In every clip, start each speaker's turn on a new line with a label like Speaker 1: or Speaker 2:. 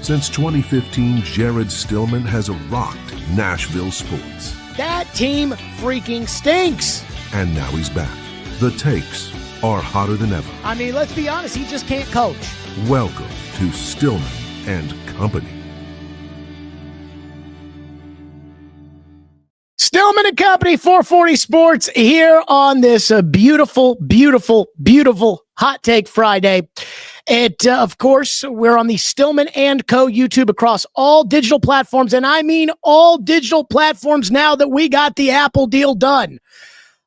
Speaker 1: Since 2015, Jared Stillman has rocked Nashville sports.
Speaker 2: That team freaking stinks.
Speaker 1: And now he's back. The takes are hotter than ever.
Speaker 2: I mean, let's be honest, he just can't coach.
Speaker 1: Welcome to Stillman and Company.
Speaker 2: Stillman and Company, 440 Sports, here on this beautiful, beautiful, beautiful Hot Take Friday. Of course, we're on the Stillman & Co. YouTube across all digital platforms, and I mean all digital platforms now that we got the Apple deal done.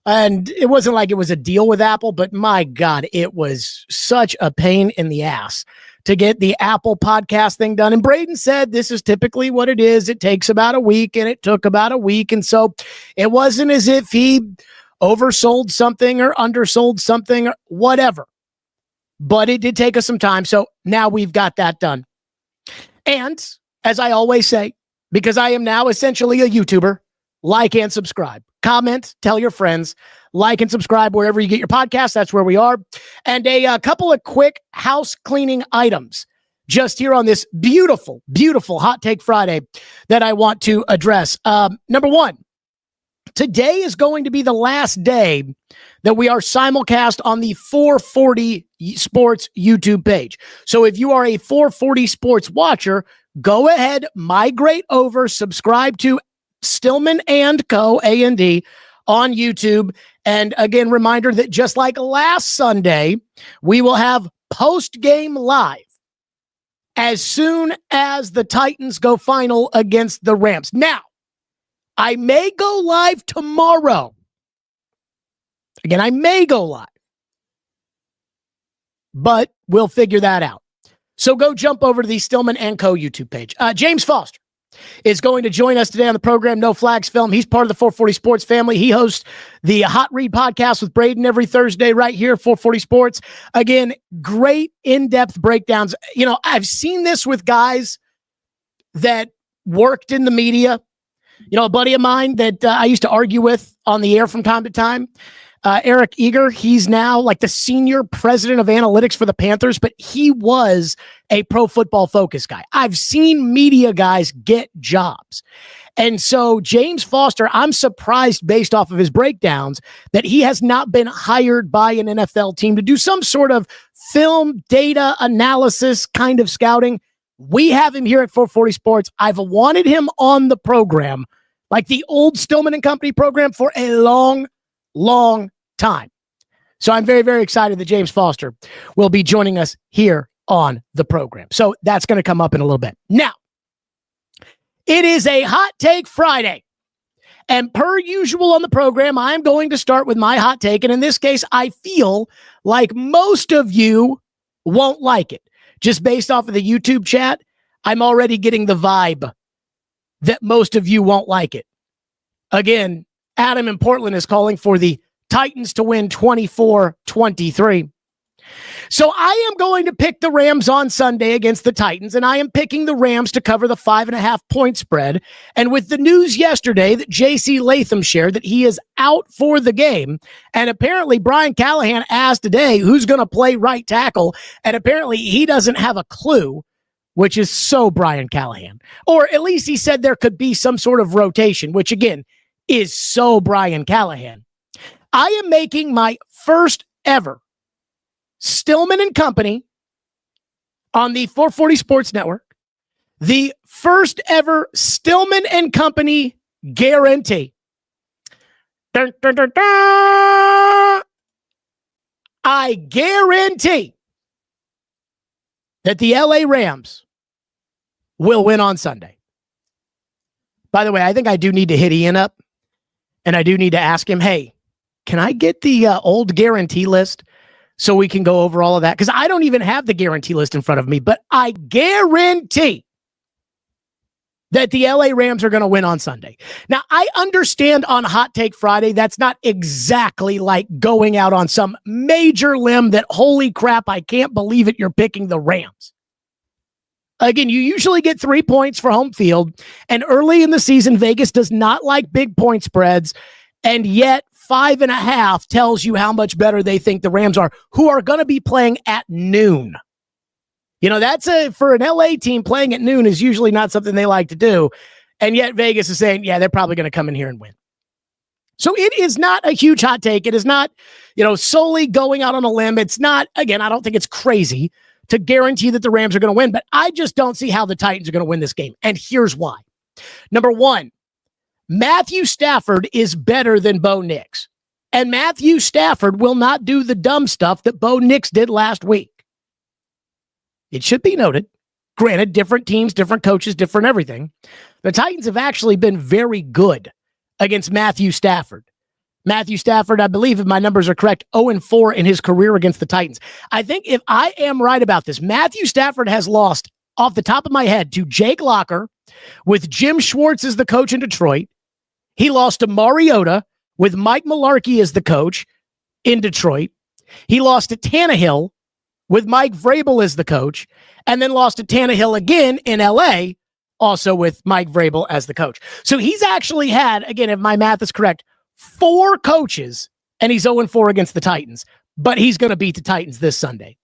Speaker 2: And it wasn't like it was a deal with Apple, but my God, it was such a pain in the ass to get the Apple podcast thing done. And Braden said this is typically what it is. It takes about a week, and it took about a week. And so it wasn't as if he oversold something or undersold something or whatever. But it did take us some time. So now we've got that done. And as I always say, because I am now essentially a YouTuber, like and subscribe. Comment, tell your friends, like and subscribe wherever you get your podcasts. That's where we are. And a couple of quick house cleaning items just here on this beautiful, beautiful Hot Take Friday that I want to address. Number one, today is going to be the last day that we are simulcast on the 440 Sports YouTube page. So if you are a 440 Sports watcher, go ahead, migrate over, subscribe to Stillman & Co. A&D on YouTube. And again, reminder that just like last Sunday, we will have post-game live as soon as the Titans go final against the Rams. Now, I may go live tomorrow. Again, I may go live. But we'll figure that out. So go jump over to the Stillman & Co. YouTube page. James Foster is going to join us today on the program, No Flags Film. He's part of the 440 Sports family. He hosts the Hot Read podcast with Braden every Thursday right here, 440 Sports. Again, great in-depth breakdowns. You know, I've seen this with guys that worked in the media. You know, a buddy of mine that I used to argue with on the air from time to time, Eric Eager, he's now like the senior president of analytics for the Panthers, but he was a Pro Football Focus guy. I've seen media guys get jobs. And so James Foster, I'm surprised based off of his breakdowns that he has not been hired by an NFL team to do some sort of film data analysis kind of scouting. We have him here at 440 Sports. I've wanted him on the program, like the old Stillman & Company program, for a long, long time. So I'm very, very excited that James Foster will be joining us here on the program. So that's going to come up in a little bit. Now, it is a Hot Take Friday. And per usual on the program, I'm going to start with my hot take. And in this case, I feel like most of you won't like it. Just based off of the YouTube chat, I'm already getting the vibe that most of you won't like it. Again, Adam in Portland is calling for the Titans to win 24-23. So I am going to pick the Rams on Sunday against the Titans, and I am picking the Rams to cover the 5.5 point spread. And with the news yesterday that JC Latham shared that he is out for the game, and apparently Brian Callahan asked today who's going to play right tackle, and apparently he doesn't have a clue, which is so Brian Callahan. Or at least he said there could be some sort of rotation, which again is so Brian Callahan. I am making my first ever Stillman & Company on the 440 Sports Network, the first ever Stillman & Company guarantee. Dun, dun, dun, dun. I guarantee that the LA Rams will win on Sunday. By the way, I think I do need to hit Ian up, and I do need to ask him, hey, can I get the old guarantee list so we can go over all of that? Because I don't even have the guarantee list in front of me, but I guarantee that the LA Rams are going to win on Sunday. Now, I understand on Hot Take Friday, that's not exactly like going out on some major limb that, holy crap, I can't believe it, you're picking the Rams. Again, you usually get 3 points for home field, and early in the season, Vegas does not like big point spreads, and yet 5.5 tells you how much better they think the Rams are, who are going to be playing at noon. That's for an LA team playing at noon is usually not something they like to do. And yet Vegas is saying, yeah, they're probably going to come in here and win. So it is not a huge hot take. It is not, solely going out on a limb. It's not, again, I don't think it's crazy to guarantee that the Rams are going to win, but I just don't see how the Titans are going to win this game. And here's why. Number one, Matthew Stafford is better than Bo Nix. And Matthew Stafford will not do the dumb stuff that Bo Nix did last week. It should be noted, granted, different teams, different coaches, different everything. The Titans have actually been very good against Matthew Stafford. Matthew Stafford, I believe, if my numbers are correct, 0-4 in his career against the Titans. I think if I am right about this, Matthew Stafford has lost, off the top of my head, to Jake Locker with Jim Schwartz as the coach in Detroit. He lost to Mariota with Mike Mularkey as the coach in Detroit. He lost to Tannehill with Mike Vrabel as the coach, and then lost to Tannehill again in LA, also with Mike Vrabel as the coach. So he's actually had, again, if my math is correct, 4 coaches, and he's 0-4 against the Titans, but he's going to beat the Titans this Sunday.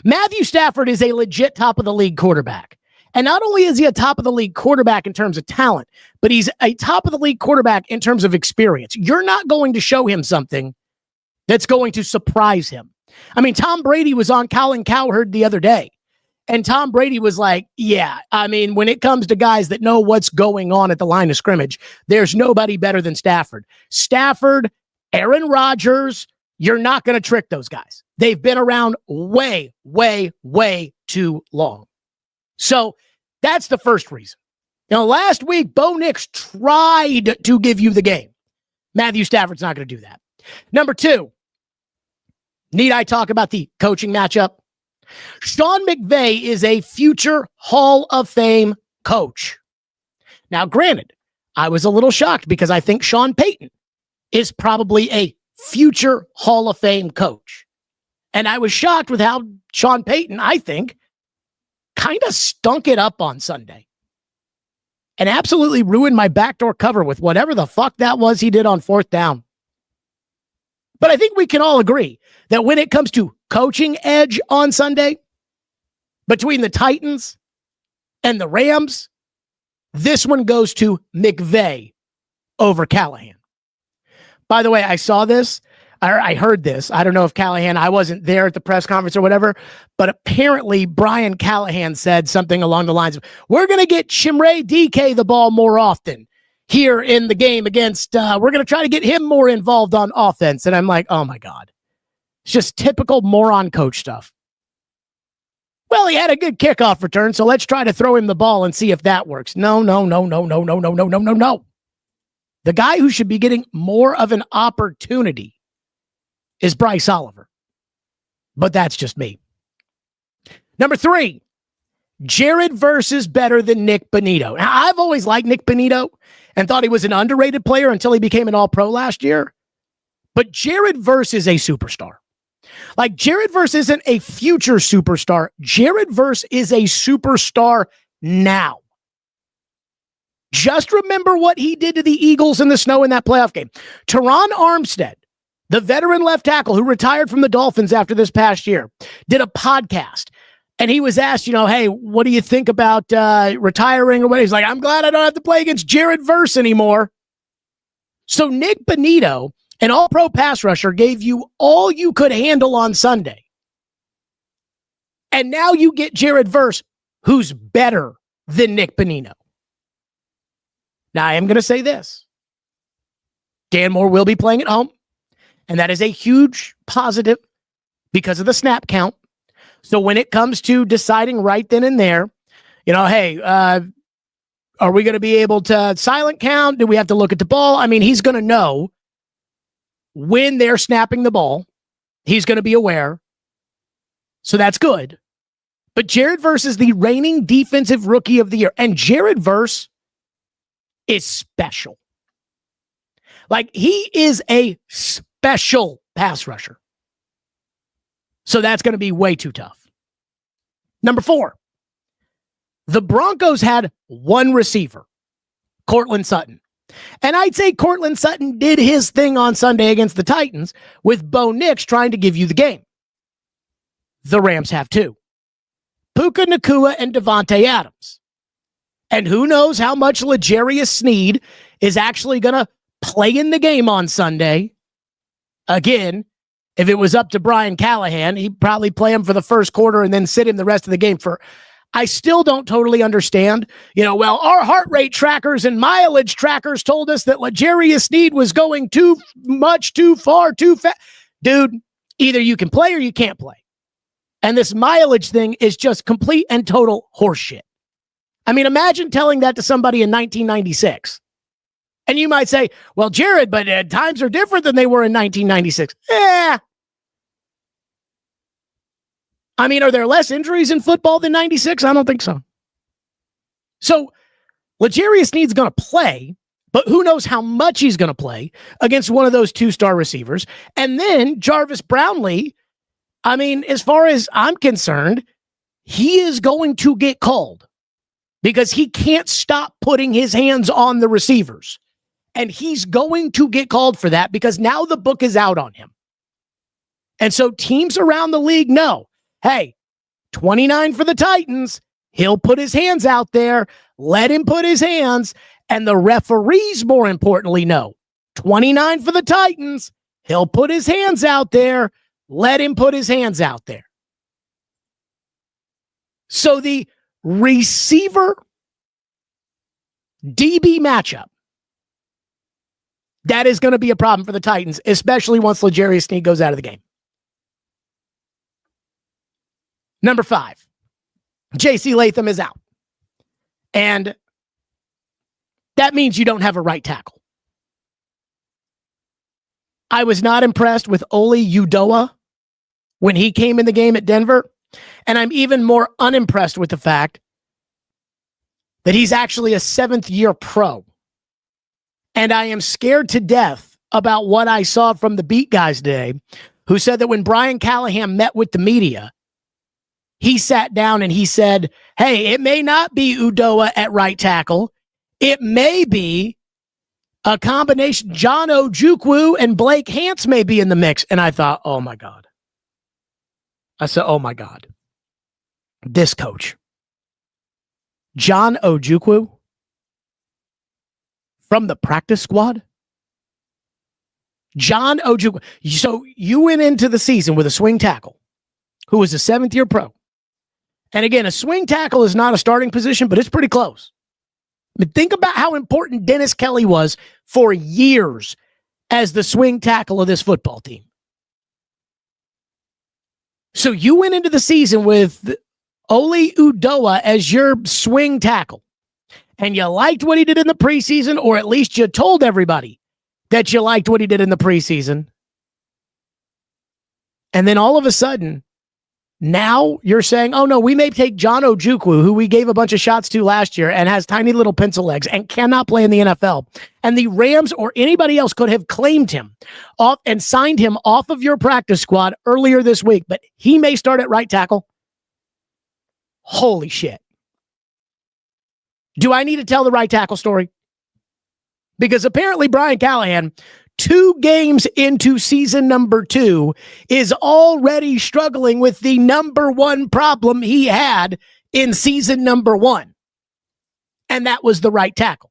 Speaker 2: Matthew Stafford is a legit top-of-the-league quarterback. And not only is he a top-of-the-league quarterback in terms of talent, but he's a top-of-the-league quarterback in terms of experience. You're not going to show him something that's going to surprise him. I mean, Tom Brady was on Colin Cowherd the other day, and Tom Brady was like, yeah, I mean, when it comes to guys that know what's going on at the line of scrimmage, there's nobody better than Stafford. Stafford, Aaron Rodgers, you're not going to trick those guys. They've been around way, way, way too long. So that's the first reason. Last week, Bo Nix tried to give you the game. Matthew Stafford's not going to do that. Number 2, need I talk about the coaching matchup? Sean McVay is a future Hall of Fame coach. Now, granted, I was a little shocked because I think Sean Payton is probably a future Hall of Fame coach. And I was shocked with how Sean Payton, I think, kind of stunk it up on Sunday and absolutely ruined my backdoor cover with whatever the fuck that was he did on 4th down. But I think we can all agree that when it comes to coaching edge on Sunday, between the Titans and the Rams, this one goes to McVay over Callahan. By the way, I saw this. I heard this. I don't know if Callahan, I wasn't there at the press conference or whatever, but apparently Brian Callahan said something along the lines of, we're going to get Chimere DK the ball more often here in the game against, we're going to try to get him more involved on offense. And I'm like, oh my God. It's just typical moron coach stuff. Well, he had a good kickoff return, so let's try to throw him the ball and see if that works. No. The guy who should be getting more of an opportunity is Bryce Oliver. But that's just me. Number 3, Jared Verse is better than Nick Bonito. Now, I've always liked Nick Bonito and thought he was an underrated player until he became an All-Pro last year. But Jared Verse is a superstar. Like, Jared Verse isn't a future superstar. Jared Verse is a superstar now. Just remember what he did to the Eagles in the snow in that playoff game. Teron Armstead, the veteran left tackle who retired from the Dolphins after this past year, did a podcast. And he was asked, hey, what do you think about retiring or what? He's like, I'm glad I don't have to play against Jared Verse anymore. So Nick Bonito, an all-pro pass rusher, gave you all you could handle on Sunday. And now you get Jared Verse, who's better than Nick Bonito. Now, I am going to say this. Dan Moore will be playing at home, and that is a huge positive because of the snap count. So when it comes to deciding right then and there, hey, are we going to be able to silent count? Do we have to look at the ball? I mean, he's going to know when they're snapping the ball. He's going to be aware. So that's good. But Jared Verse is the reigning defensive rookie of the year. And Jared Verse is special. Like, he is a special pass rusher. So that's going to be way too tough. Number 4, the Broncos had one receiver, Courtland Sutton. And I'd say Courtland Sutton did his thing on Sunday against the Titans with Bo Nix trying to give you the game. The Rams have 2. Puka Nacua and Devontae Adams. And who knows how much L'Jarius Sneed is actually going to play in the game on Sunday. Again, if it was up to Brian Callahan, he'd probably play him for the first quarter and then sit him the rest of the game for. I still don't totally understand. Well, our heart rate trackers and mileage trackers told us that L'Jarius Sneed was going too much, too far, too fast. Dude, either you can play or you can't play. And this mileage thing is just complete and total horseshit. I mean, imagine telling that to somebody in 1996. And you might say, well, Jared, but times are different than they were in 1996. I mean, are there less injuries in football than 96? I don't think so. So L'Jarius Sneed's going to play, but who knows how much he's going to play against one of those two-star receivers. And then Jarvis Brownlee, I mean, as far as I'm concerned, he is going to get called because he can't stop putting his hands on the receivers. And he's going to get called for that because now the book is out on him. And so teams around the league know, hey, 29 for the Titans, he'll put his hands out there, let him put his hands, and the referees, more importantly, know, 29 for the Titans, he'll put his hands out there, let him put his hands out there. So the receiver DB matchup, that is going to be a problem for the Titans, especially once L'Jarius Sneed goes out of the game. Number 5, JC Latham is out. And that means you don't have a right tackle. I was not impressed with Oli Udoa when he came in the game at Denver. And I'm even more unimpressed with the fact that he's actually a 7th-year pro. And I am scared to death about what I saw from the beat guys today, who said that when Brian Callahan met with the media, he sat down and he said, hey, it may not be Udoa at right tackle. It may be a combination. John Ojukwu and Blake Hance may be in the mix. And I thought, oh my God. I said, oh my God. This coach, John Ojukwu, from the practice squad? John Ojukwu. So you went into the season with a swing tackle who was a 7th-year pro. And again, a swing tackle is not a starting position, but it's pretty close. But think about how important Dennis Kelly was for years as the swing tackle of this football team. So you went into the season with Oli Udoa as your swing tackle, and you liked what he did in the preseason, or at least you told everybody that you liked what he did in the preseason. And then all of a sudden, now you're saying, oh no, we may take John Ojukwu, who we gave a bunch of shots to last year and has tiny little pencil legs and cannot play in the NFL. And the Rams or anybody else could have claimed him off and signed him off of your practice squad earlier this week, but he may start at right tackle. Holy shit. Do I need to tell the right tackle story? Because apparently Brian Callahan, 2 games into season number 2, is already struggling with the number 1 problem he had in season number 1. And that was the right tackle.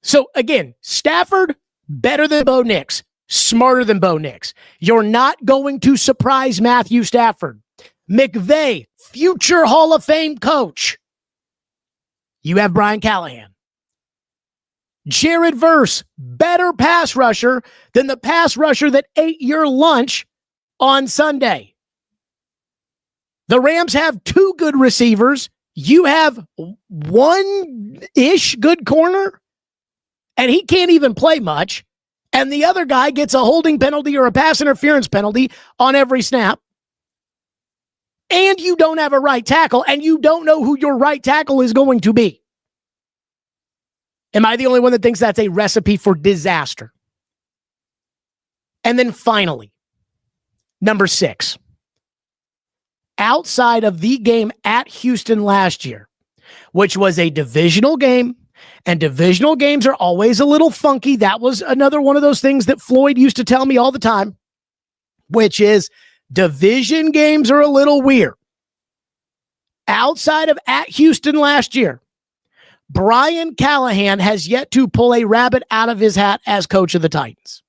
Speaker 2: So again, Stafford, better than Bo Nix, smarter than Bo Nix. You're not going to surprise Matthew Stafford. McVay, future Hall of Fame coach. You have Brian Callahan. Jared Verse, better pass rusher than the pass rusher that ate your lunch on Sunday. The Rams have 2 good receivers. You have 1-ish good corner, and he can't even play much. And the other guy gets a holding penalty or a pass interference penalty on every snap. And you don't have a right tackle, and you don't know who your right tackle is going to be. Am I the only one that thinks that's a recipe for disaster? And then finally, number 6. Outside of the game at Houston last year, which was a divisional game, and divisional games are always a little funky. That was another one of those things that Floyd used to tell me all the time, which is division games are a little weird. outside of at Houston last year, Brian Callahan has yet to pull a rabbit out of his hat as coach of the Titans.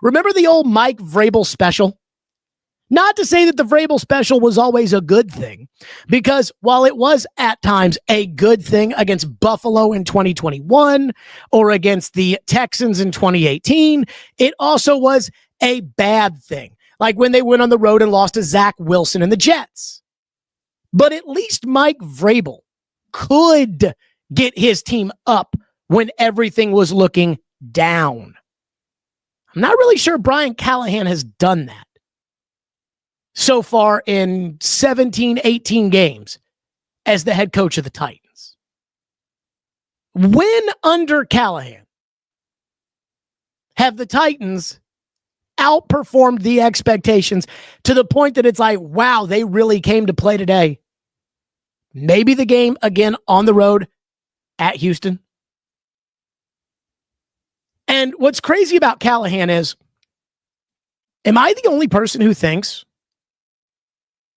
Speaker 2: Remember the old Mike Vrabel special? Not to say that the Vrabel special was always a good thing, because while it was at times a good thing against Buffalo in 2021 or against the Texans in 2018, it also was a bad thing, like when they went on the road and lost to Zach Wilson and the Jets. But at least Mike Vrabel could get his team up when everything was looking down. I'm not really sure Brian Callahan has done that so far in 17, 18 games as the head coach of the Titans. When under Callahan have the Titans outperformed the expectations to the point that it's like, wow, they really came to play today? Maybe the game again on the road at Houston. And what's crazy about Callahan is, am I the only person who thinks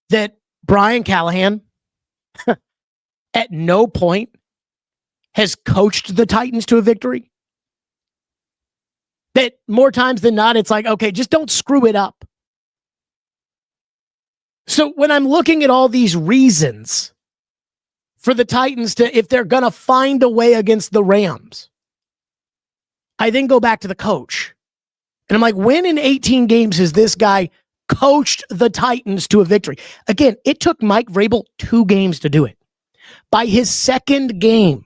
Speaker 2: that Brian Callahan at no point has coached the Titans to a victory? That more times than not, it's like, okay, just don't screw it up. So when I'm looking at all these reasons for the Titans to, if they're going to find a way against the Rams, I then go back to the coach. And I'm like, when in 18 games has this guy coached the Titans to a victory? Again, it took Mike Vrabel 2 games to do it. By his second game,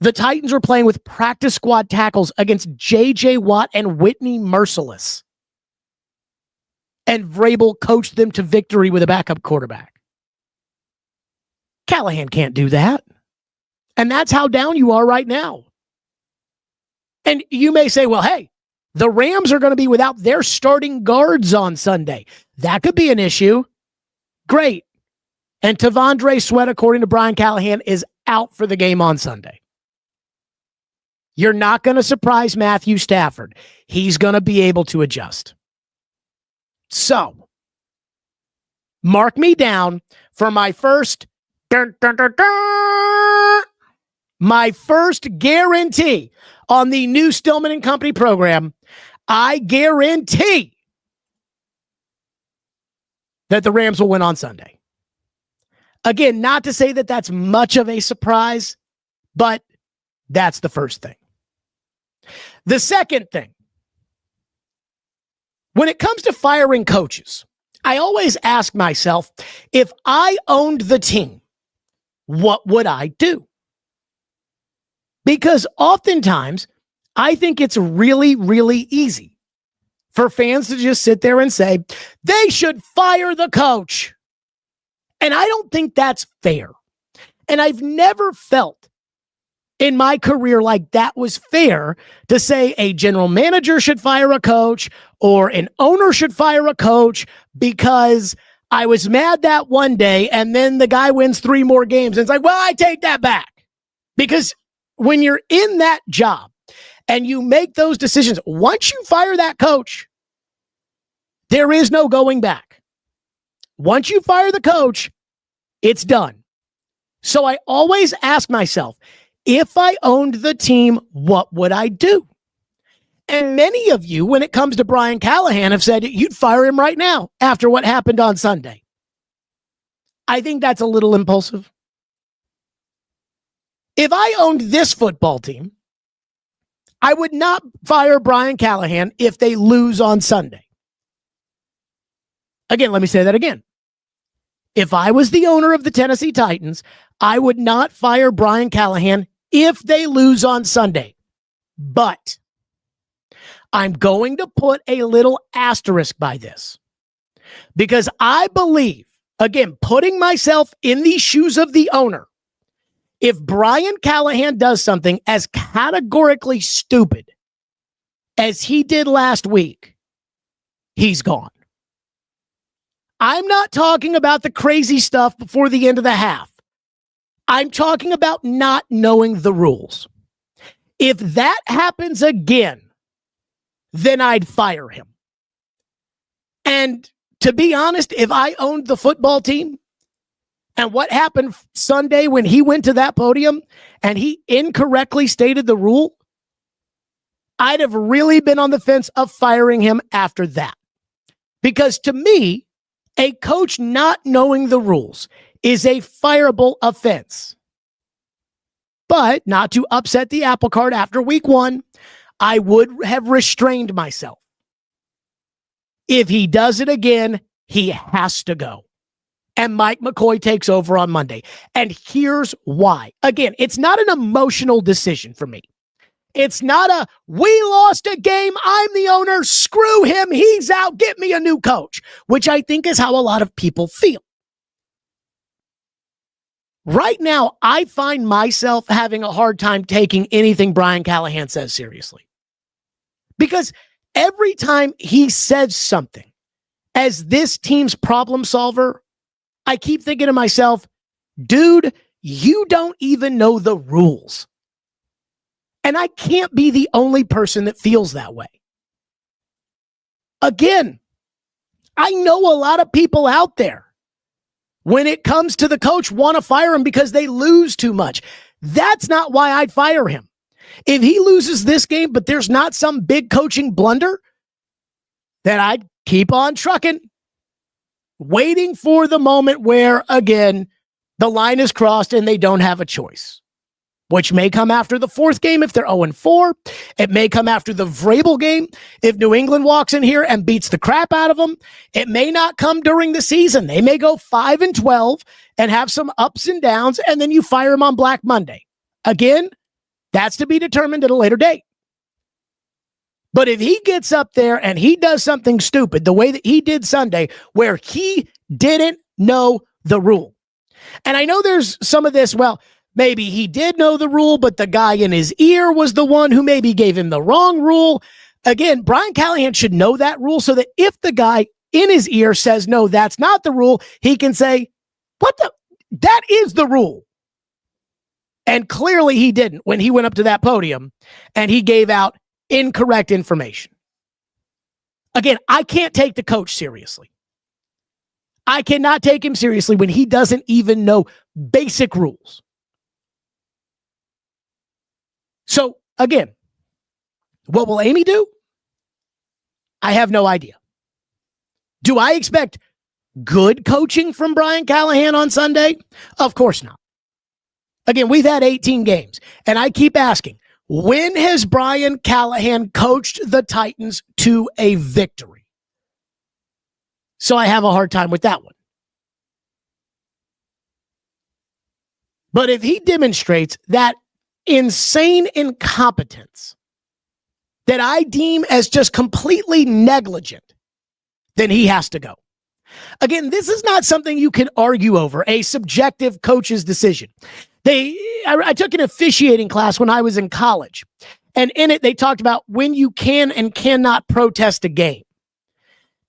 Speaker 2: the Titans were playing with practice squad tackles against J.J. Watt and Whitney Merciless. And Vrabel coached them to victory with a backup quarterback. Callahan can't do that. And that's how down you are right now. And you may say, well, hey, the Rams are going to be without their starting guards on Sunday. That could be an issue. Great. And Tavondre Sweat, according to Brian Callahan, is out for the game on Sunday. You're not going to surprise Matthew Stafford. He's going to be able to adjust. So, mark me down for my first my first guarantee on the new Stillman Company program. I guarantee that the Rams will win on Sunday. Again, not to say that that's much of a surprise, but that's the first thing. The second thing, when it comes to firing coaches, I always ask myself, if I owned the team, what would I do? Because oftentimes, I think it's really, really easy for fans to just sit there and say, they should fire the coach. And I don't think that's fair. And I've never felt in my career like that was fair to say a general manager should fire a coach or an owner should fire a coach because I was mad that one day and then the guy wins 3 more games. And it's like, well, I take that back. Because when you're in that job and you make those decisions, once you fire that coach, there is no going back. Once you fire the coach, it's done. So I always ask myself, if I owned the team, what would I do? And many of you, when it comes to Brian Callahan, have said you'd fire him right now after what happened on Sunday. I think that's a little impulsive. If I owned this football team, I would not fire Brian Callahan if they lose on Sunday. Again, let me say that again. If I was the owner of the Tennessee Titans, I would not fire Brian Callahan if they lose on Sunday. But I'm going to put a little asterisk by this because I believe, again, putting myself in the shoes of the owner, if Brian Callahan does something as categorically stupid as he did last week, he's gone. I'm not talking about the crazy stuff before the end of the half. I'm talking about not knowing the rules. If that happens again, then I'd fire him. And to be honest, if I owned the football team And what happened Sunday when he went to that podium and he incorrectly stated the rule, I'd have really been on the fence of firing him after that. Because to me, a coach not knowing the rules is a fireable offense. But not to upset the apple cart after week 1, I would have restrained myself. If he does it again, he has to go. And Mike McCoy takes over on Monday. And here's why. Again, it's not an emotional decision for me. It's not a, we lost a game, I'm the owner, screw him, he's out, get me a new coach, which I think is how a lot of people feel. Right now, I find myself having a hard time taking anything Brian Callahan says seriously. Because every time he says something as this team's problem solver, I keep thinking to myself, dude, you don't even know the rules. And I can't be the only person that feels that way. Again, I know a lot of people out there, when it comes to the coach, want to fire him because they lose too much. That's not why I'd fire him. If he loses this game, but there's not some big coaching blunder, then I'd keep on trucking, waiting for the moment where, again, the line is crossed and they don't have a choice, which may come after the 4th game if they're 0-4. It may come after the Vrabel game if New England walks in here and beats the crap out of them. It may not come during the season. They may go 5-12 and have some ups and downs, and then you fire him on Black Monday. Again, that's to be determined at a later date. But if he gets up there and he does something stupid the way that he did Sunday, where he didn't know the rule, and I know there's some of this, well, maybe he did know the rule, but the guy in his ear was the one who maybe gave him the wrong rule. Again, Brian Callahan should know that rule so that if the guy in his ear says, no, that's not the rule, he can say, that is the rule. And clearly he didn't when he went up to that podium and he gave out incorrect information. Again, I can't take the coach seriously. I cannot take him seriously when he doesn't even know basic rules. So, again, what will Amy do? I have no idea. Do I expect good coaching from Brian Callahan on Sunday? Of course not. Again, we've had 18 games, and I keep asking, when has Brian Callahan coached the Titans to a victory? So I have a hard time with that one. But if he demonstrates that insane incompetence that I deem as just completely negligent, then he has to go. Again, this is not something you can argue over, a subjective coach's decision. I took an officiating class when I was in college, and in it they talked about when you can and cannot protest a game.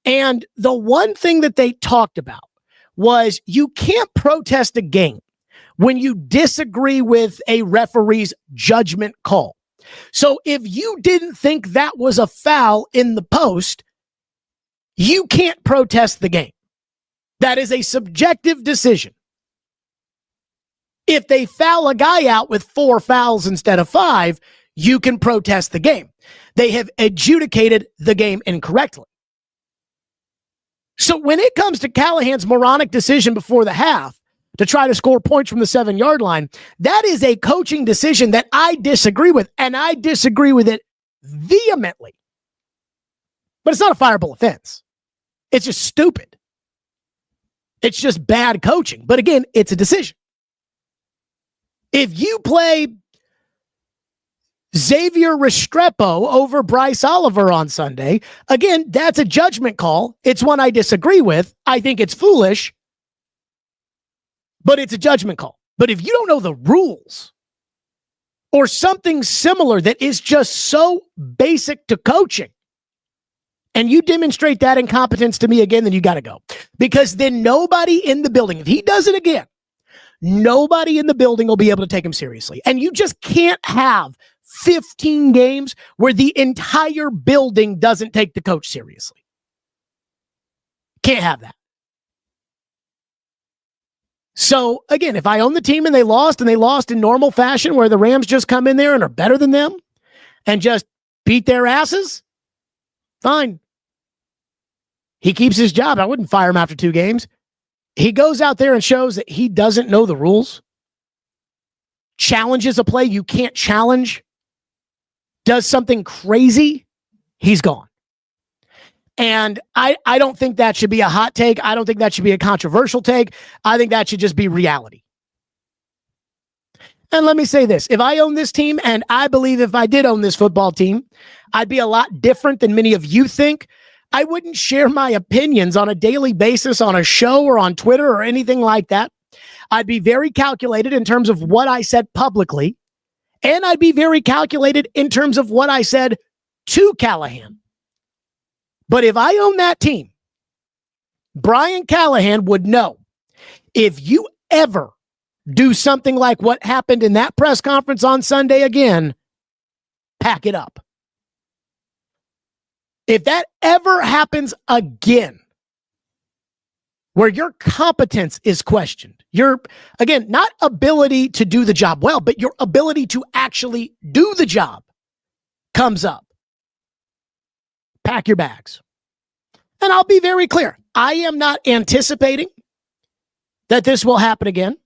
Speaker 2: And the one thing that they talked about was you can't protest a game when you disagree with a referee's judgment call. So if you didn't think that was a foul in the post, you can't protest the game. That is a subjective decision. If they foul a guy out with 4 fouls instead of 5, you can protest the game. They have adjudicated the game incorrectly. So when it comes to Callahan's moronic decision before the half to try to score points from the 7-yard line, that is a coaching decision that I disagree with, and I disagree with it vehemently. But it's not a fireable offense. It's just stupid. It's just bad coaching. But again, it's a decision. If you play Xavier Restrepo over Bryce Oliver on Sunday, again, that's a judgment call. It's one I disagree with. I think it's foolish, but it's a judgment call. But if you don't know the rules or something similar that is just so basic to coaching, and you demonstrate that incompetence to me again, then you got to go. Because then nobody in the building, if he does it again, nobody in the building will be able to take him seriously. And you just can't have 15 games where the entire building doesn't take the coach seriously. Can't have that. So, again, if I own the team and they lost in normal fashion where the Rams just come in there and are better than them and just beat their asses, fine. He keeps his job. I wouldn't fire him after 2 games. He goes out there and shows that he doesn't know the rules, challenges a play you can't challenge, does something crazy, he's gone. And I don't think that should be a hot take. I don't think that should be a controversial take. I think that should just be reality. And let me say this. If I own this team, and I believe if I did own this football team, I'd be a lot different than many of you think. I wouldn't share my opinions on a daily basis on a show or on Twitter or anything like that. I'd be very calculated in terms of what I said publicly, and I'd be very calculated in terms of what I said to Callahan. But if I own that team, Brian Callahan would know if you ever do something like what happened in that press conference on Sunday again, pack it up. If that ever happens again, where your competence is questioned, your, again, not ability to do the job well, but your ability to actually do the job comes up, pack your bags. And I'll be very clear. I am not anticipating that this will happen again.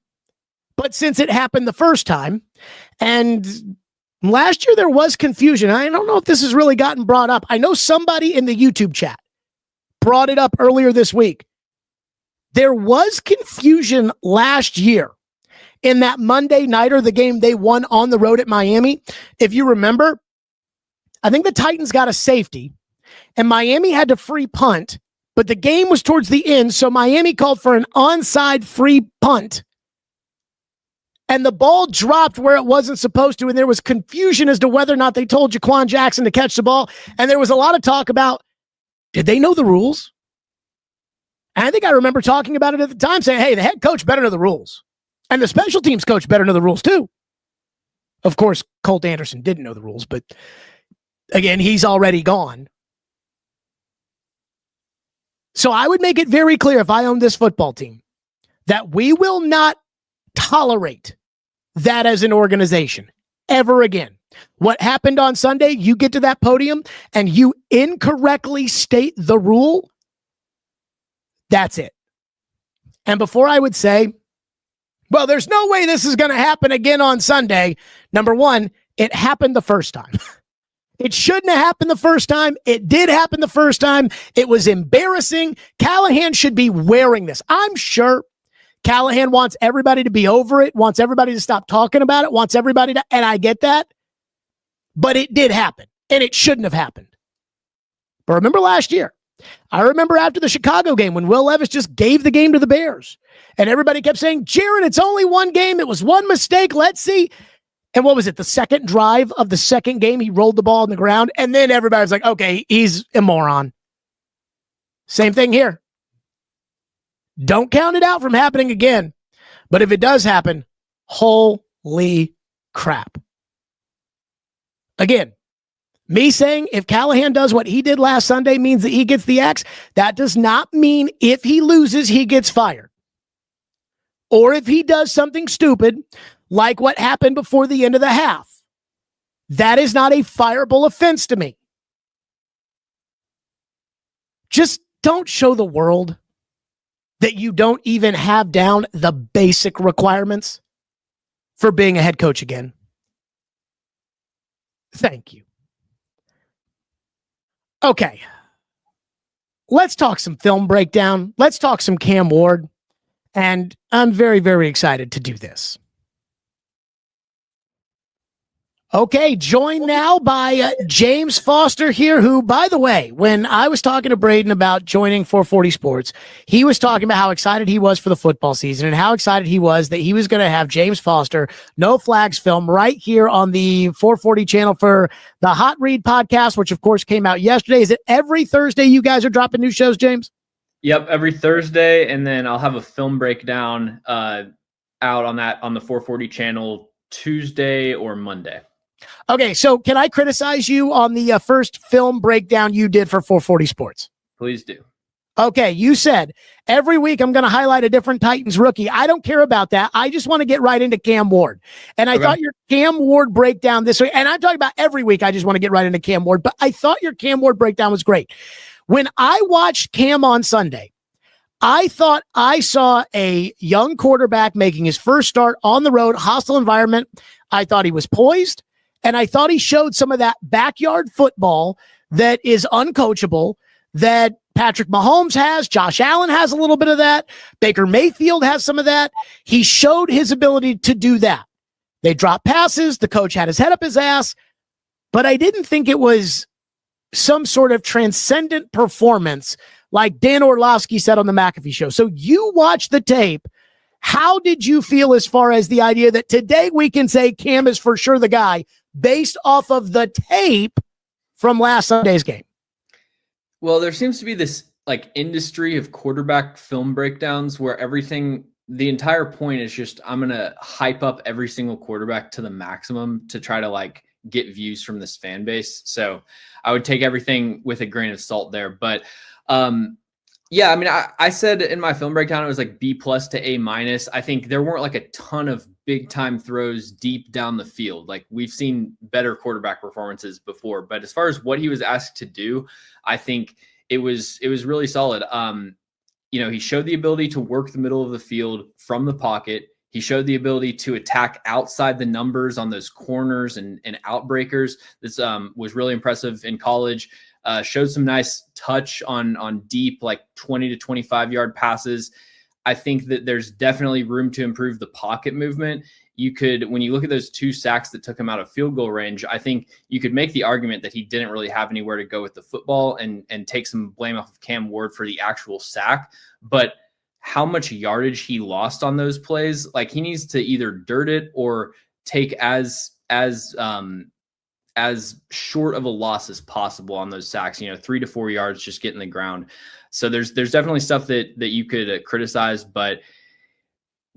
Speaker 2: But since it happened the first time, and last year there was confusion. I don't know if this has really gotten brought up. I know somebody in the YouTube chat brought it up earlier this week. There was confusion last year in that Monday nighter, the game they won on the road at Miami. If you remember, I think the Titans got a safety and Miami had to free punt, but the game was towards the end, so Miami called for an onside free punt. And the ball dropped where it wasn't supposed to, and there was confusion as to whether or not they told Jaquan Jackson to catch the ball. And there was a lot of talk about, did they know the rules? And I think I remember talking about it at the time, saying, hey, the head coach better know the rules. And the special teams coach better know the rules too. Of course, Colt Anderson didn't know the rules, but again, he's already gone. So I would make it very clear if I owned this football team that we will not tolerate that as an organization ever again. What happened on Sunday, you get to that podium and you incorrectly state the rule, that's it. And before I would say, well, there's no way this is going to happen again on Sunday, number one, it happened the first time. It shouldn't have happened the first time. It did happen the first time. It was embarrassing. Callahan should be wearing this. I'm sure Callahan wants everybody to be over it, wants everybody to stop talking about it, wants everybody to, and I get that. But it did happen, and it shouldn't have happened. But remember last year, I remember after the Chicago game when Will Levis just gave the game to the Bears, and everybody kept saying, Jared, it's only one game. It was one mistake. Let's see. And what was it? The second drive of the second game, he rolled the ball on the ground, and then everybody's like, okay, he's a moron. Same thing here. Don't count it out from happening again. But if it does happen, holy crap. Again, me saying if Callahan does what he did last Sunday means that he gets the X, that does not mean if he loses, he gets fired. Or if he does something stupid, like what happened before the end of the half. That is not a fireable offense to me. Just don't show the world that you don't even have down the basic requirements for being a head coach again. Thank you. Okay. Let's talk some film breakdown. Let's talk some Cam Ward. And I'm very, very excited to do this. Okay, joined now by James Foster here, who, by the way, when I was talking to Braden about joining 440 Sports, he was talking about how excited he was for the football season and how excited he was that he was going to have James Foster, No Flags Film, right here on the 440 channel for the Hot Read podcast, which, of course, came out yesterday. Is it every Thursday you guys are dropping new shows, James?
Speaker 3: Yep, every Thursday, and then I'll have a film breakdown out on the 440 channel Tuesday or Monday.
Speaker 2: Okay, so can I criticize you on the first film breakdown you did for 440 Sports?
Speaker 3: Please do.
Speaker 2: Okay, you said every week I'm going to highlight a different Titans rookie. I don't care about that. I just want to get right into Cam Ward. And I thought your Cam Ward breakdown this week, and I'm talking about every week, I just want to get right into Cam Ward, but I thought your Cam Ward breakdown was great. When I watched Cam on Sunday, I thought I saw a young quarterback making his first start on the road, hostile environment. I thought he was poised, and I thought he showed some of that backyard football that is uncoachable, that Patrick Mahomes has. Josh Allen has a little bit of that. Baker Mayfield has some of that. He showed his ability to do that. They dropped passes. The coach had his head up his ass, but I didn't think it was some sort of transcendent performance like Dan Orlovsky said on the McAfee show. So you watched the tape. How did you feel as far as the idea that today we can say Cam is for sure the guy based off of the tape from last Sunday's game?
Speaker 3: Well, there seems to be this like industry of quarterback film breakdowns where the entire point is just, I'm going to hype up every single quarterback to the maximum to try to like get views from this fan base. So I would take everything with a grain of salt there. But yeah, I mean, I said in my film breakdown, it was like B+ to A-. I think there weren't like a ton of big time throws deep down the field. Like we've seen better quarterback performances before, but as far as what he was asked to do, I think it was really solid. He showed the ability to work the middle of the field from the pocket. He showed the ability to attack outside the numbers on those corners and outbreakers. This was really impressive in college. Showed some nice touch on deep, like 20 to 25 yard passes. I think that there's definitely room to improve the pocket movement. When you look at those 2 sacks that took him out of field goal range, I think you could make the argument that he didn't really have anywhere to go with the football and take some blame off of Cam Ward for the actual sack. But how much yardage he lost on those plays, like he needs to either dirt it or take as short of a loss as possible on those sacks, 3 to 4 yards, just getting the ground. So there's definitely stuff that you could criticize, but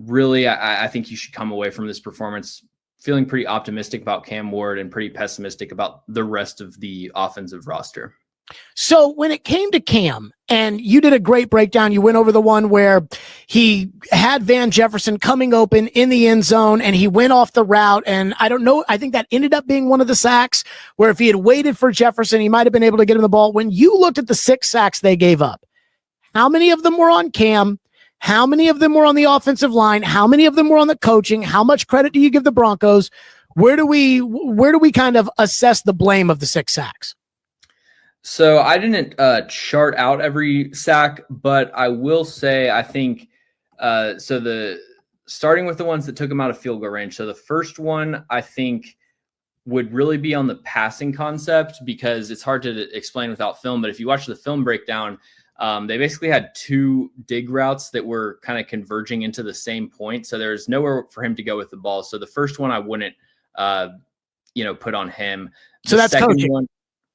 Speaker 3: really, I think you should come away from this performance feeling pretty optimistic about Cam Ward and pretty pessimistic about the rest of the offensive roster.
Speaker 2: So when it came to Cam, and you did a great breakdown, you went over the one where he had Van Jefferson coming open in the end zone and he went off the route. And I don't know, I think that ended up being one of the sacks where if he had waited for Jefferson, he might have been able to get him the ball. When you looked at the 6 sacks they gave up, how many of them were on Cam? How many of them were on the offensive line? How many of them were on the coaching? How much credit do you give the Broncos? Where do we kind of assess the blame of the 6 sacks?
Speaker 3: So I didn't chart out every sack, but I will say I think starting with the ones that took him out of field goal range. So the first one I think would really be on the passing concept because it's hard to explain without film. But if you watch the film breakdown, they basically had 2 dig routes that were kind of converging into the same point. So there's nowhere for him to go with the ball. So the first one I wouldn't, put on him.
Speaker 2: So that's coaching.
Speaker 3: One,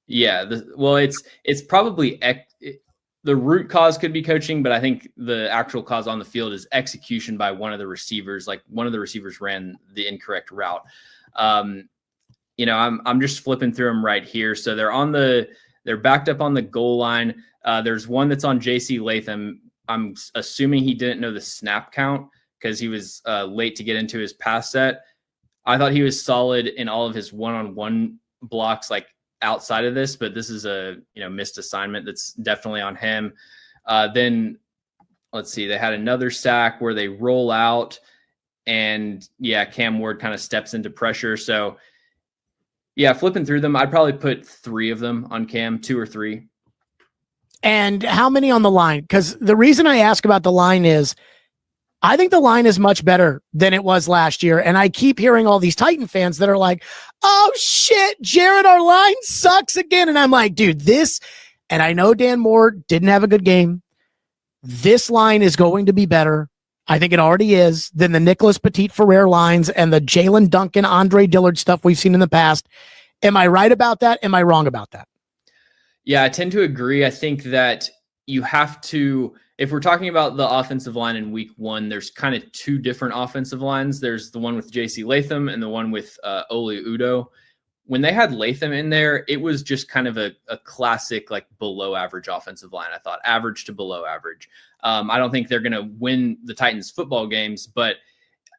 Speaker 3: yeah. It's probably the root cause could be coaching, but I think the actual cause on the field is execution by one of the receivers. Like one of the receivers ran the incorrect route. I'm just flipping through them right here. So they're backed up on the goal line. There's one that's on JC Latham. I'm assuming he didn't know the snap count because he was late to get into his pass set. I thought he was solid in all of his one-on-one blocks, like outside of this, but this is a missed assignment that's definitely on him. Then let's see, they had another sack where they roll out and Cam Ward kind of steps into pressure. So flipping through them, I'd probably put 3 of them on Cam, 2 or 3.
Speaker 2: And how many on the line? Because the reason I ask about the line is I think the line is much better than it was last year. And I keep hearing all these Titan fans that are like, oh shit, Jared, our line sucks again. And I'm like, dude, and I know Dan Moore didn't have a good game. This line is going to be better. I think it already is than the Nicholas Petit-Ferrer lines and the Jalen Duncan, Andre Dillard stuff we've seen in the past. Am I right about that? Am I wrong about that?
Speaker 3: Yeah, I tend to agree. I think that you have to, if we're talking about the offensive line in week 1, there's kind of 2 different offensive lines. There's the one with JC Latham and the one with Oli Udoh. when they had Latham in there, it was just kind of a classic, like below average offensive line. I thought average to below average. I don't think they're going to win the Titans football games, but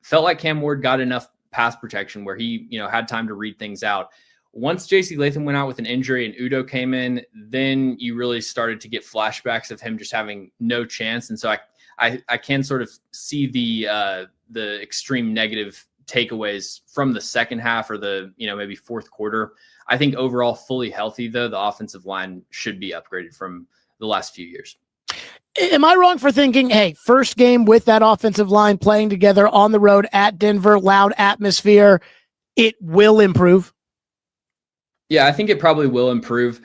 Speaker 3: felt like Cam Ward got enough pass protection where he, had time to read things out. Once JC Latham went out with an injury and Udo came in, then you really started to get flashbacks of him just having no chance. And so I can sort of see the extreme negative takeaways from the second half or the, maybe fourth quarter. I think overall fully healthy, though, the offensive line should be upgraded from the last few years.
Speaker 2: Am I wrong for thinking, hey, first game with that offensive line playing together on the road at Denver, loud atmosphere, it will improve?
Speaker 3: Yeah, I think it probably will improve.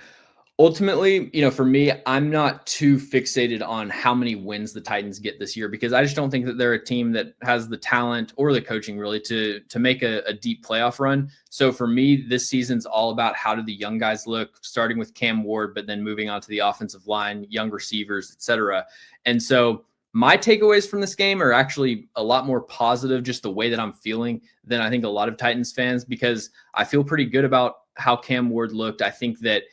Speaker 3: Ultimately, for me, I'm not too fixated on how many wins the Titans get this year because I just don't think that they're a team that has the talent or the coaching really to make a deep playoff run. So for me, this season's all about how do the young guys look, starting with Cam Ward, but then moving on to the offensive line, young receivers, etc. And so my takeaways from this game are actually a lot more positive, just the way that I'm feeling, than I think a lot of Titans fans, because I feel pretty good about how Cam Ward looked. I think that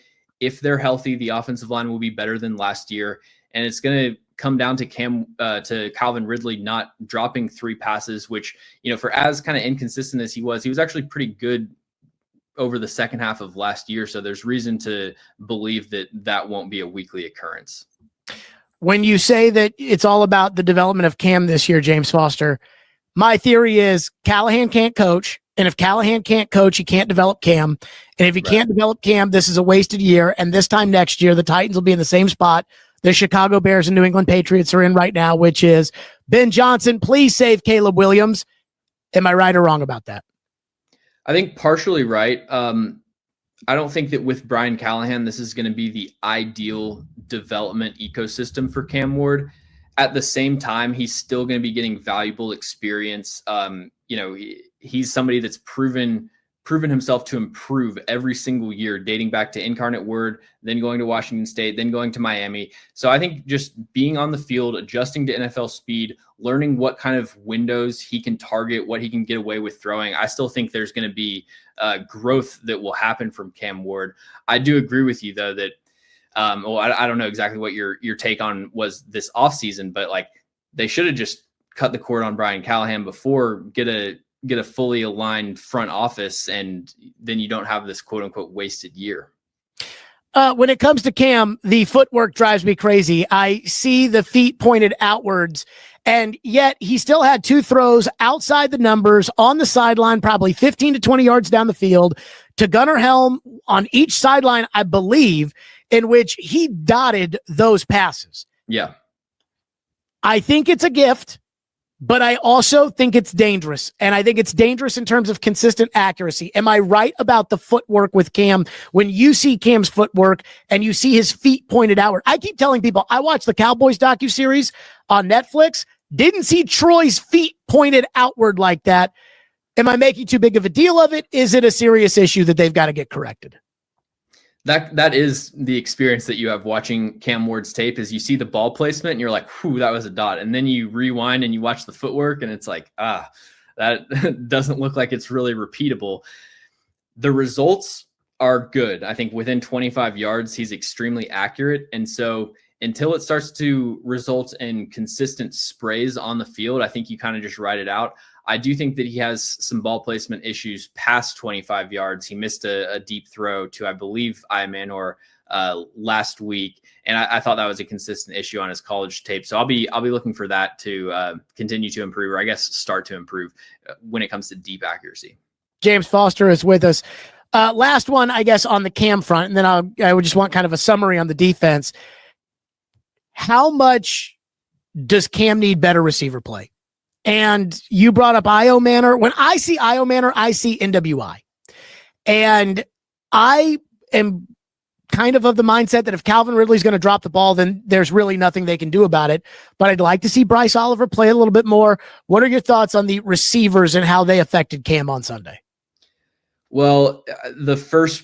Speaker 3: if they're healthy, the offensive line will be better than last year. And it's going to come down to Calvin Ridley not dropping 3 passes, which, for as kind of inconsistent as he was actually pretty good over the second half of last year. So there's reason to believe that won't be a weekly occurrence.
Speaker 2: When you say that it's all about the development of Cam this year, James Foster, my theory is Callahan can't coach. And if Callahan can't coach, he can't develop Cam. And if he can't develop Cam, this is a wasted year. And this time next year, the Titans will be in the same spot the Chicago Bears and New England Patriots are in right now, which is Ben Johnson, please save Caleb Williams. Am I right or wrong about that?
Speaker 3: I think partially right. I don't think that with Brian Callahan, this is going to be the ideal development ecosystem for Cam Ward. At the same time, he's still going to be getting valuable experience. He's somebody that's proven himself to improve every single year, dating back to Incarnate Word, then going to Washington State, then going to Miami. So I think just being on the field, adjusting to NFL speed, learning what kind of windows he can target, what he can get away with throwing. I still think there's going to be growth that will happen from Cam Ward. I do agree with you, though, that I don't know exactly what your take on was this offseason, but like they should have just cut the cord on Brian Callahan before, get a fully aligned front office, and then you don't have this quote unquote wasted year.
Speaker 2: When it comes to Cam, the footwork drives me crazy. I see the feet pointed outwards, and yet he still had 2 throws outside the numbers on the sideline, probably 15 to 20 yards down the field to Gunnar Helm on each sideline, I believe, in which he dotted those passes.
Speaker 3: Yeah.
Speaker 2: I think it's a gift, but I also think it's dangerous. And I think it's dangerous in terms of consistent accuracy. Am I right about the footwork with Cam? When you see Cam's footwork and you see his feet pointed outward, I keep telling people, I watched the Cowboys docuseries on Netflix, didn't see Troy's feet pointed outward like that. Am I making too big of a deal of it? Is it a serious issue that they've got to get corrected?
Speaker 3: That is the experience that you have watching Cam Ward's tape, is you see the ball placement and you're like, whew, that was a dot. And then you rewind and you watch the footwork and it's like, that doesn't look like it's really repeatable. The results are good. I think within 25 yards, he's extremely accurate. And so until it starts to result in consistent sprays on the field, I think you kind of just ride it out. I do think that he has some ball placement issues past 25 yards. He missed a deep throw to, I believe, Iamanor last week, and I thought that was a consistent issue on his college tape. So I'll be looking for that to continue to improve, or I guess start to improve when it comes to deep accuracy.
Speaker 2: James Foster is with us. Last one, I guess, on the Cam front, and then I would just want kind of a summary on the defense. How much does Cam need better receiver play? And you brought up Io Manor. When I see Io Manor, I see NWI. And I am kind of the mindset that if Calvin Ridley's going to drop the ball, then there's really nothing they can do about it. But I'd like to see Bryce Oliver play a little bit more. What are your thoughts on the receivers and how they affected Cam on Sunday?
Speaker 3: Well, the first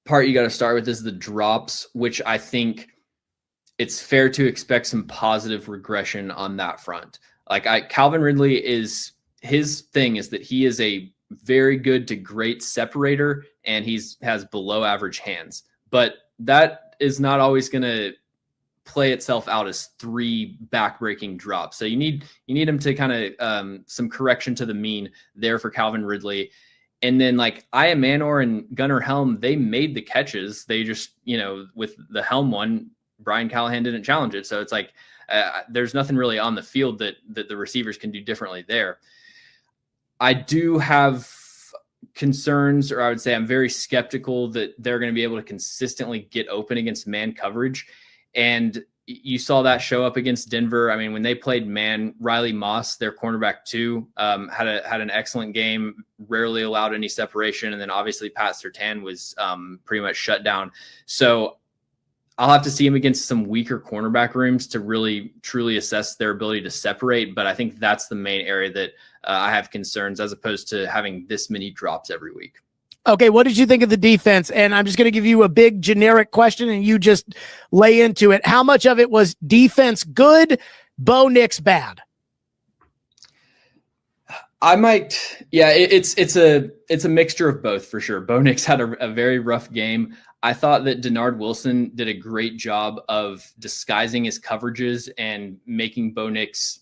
Speaker 3: part you got to start with is the drops, which I think it's fair to expect some positive regression on that front. Like Calvin Ridley his thing is that he is a very good to great separator, and has below average hands. But that is not always going to play itself out as 3 backbreaking drops. So you need him to kind of some correction to the mean there for Calvin Ridley. And then like Aya Manor and Gunnar Helm, they made the catches. They just, with the Helm one, Brian Callahan didn't challenge it. So it's like there's nothing really on the field that the receivers can do differently there. I do have concerns, or I would say I'm very skeptical that they're going to be able to consistently get open against man coverage. And you saw that show up against Denver. I mean, when they played man, Riley Moss, their cornerback 2, had an excellent game, rarely allowed any separation. And then obviously Pat Surtain was pretty much shut down. So I'll have to see him against some weaker cornerback rooms to really truly assess their ability to separate. But I think that's the main area that I have concerns, as opposed to having this many drops every week.
Speaker 2: Okay, what did you think of the defense? And I'm just going to give you a big generic question, and you just lay into it. How much of it was defense good, Bo Nix bad?
Speaker 3: It's a mixture of both for sure. Bo Nix had a very rough game. I thought that Denard Wilson did a great job of disguising his coverages and making Bo Nix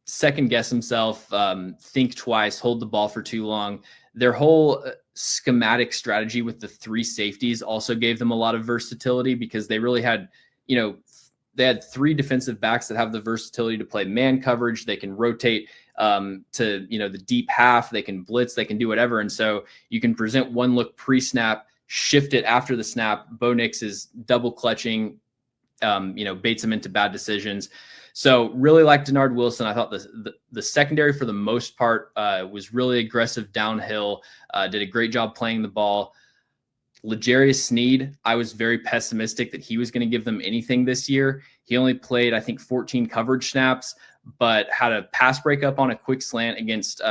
Speaker 3: second guess himself, think twice, hold the ball for too long. Their whole schematic strategy with the 3 safeties also gave them a lot of versatility, because they really had, they had 3 defensive backs that have the versatility to play man coverage. They can rotate to, the deep half. They can blitz. They can do whatever. And so you can present one look pre-snap, shift it after the snap. Bo Nix is double clutching, baits him into bad decisions. So really like Denard Wilson. I thought the secondary for the most part was really aggressive downhill, did a great job playing the ball. L'Jarius Sneed, I was very pessimistic that he was going to give them anything this year. He only played, I think, 14 coverage snaps, but had a pass breakup on a quick slant against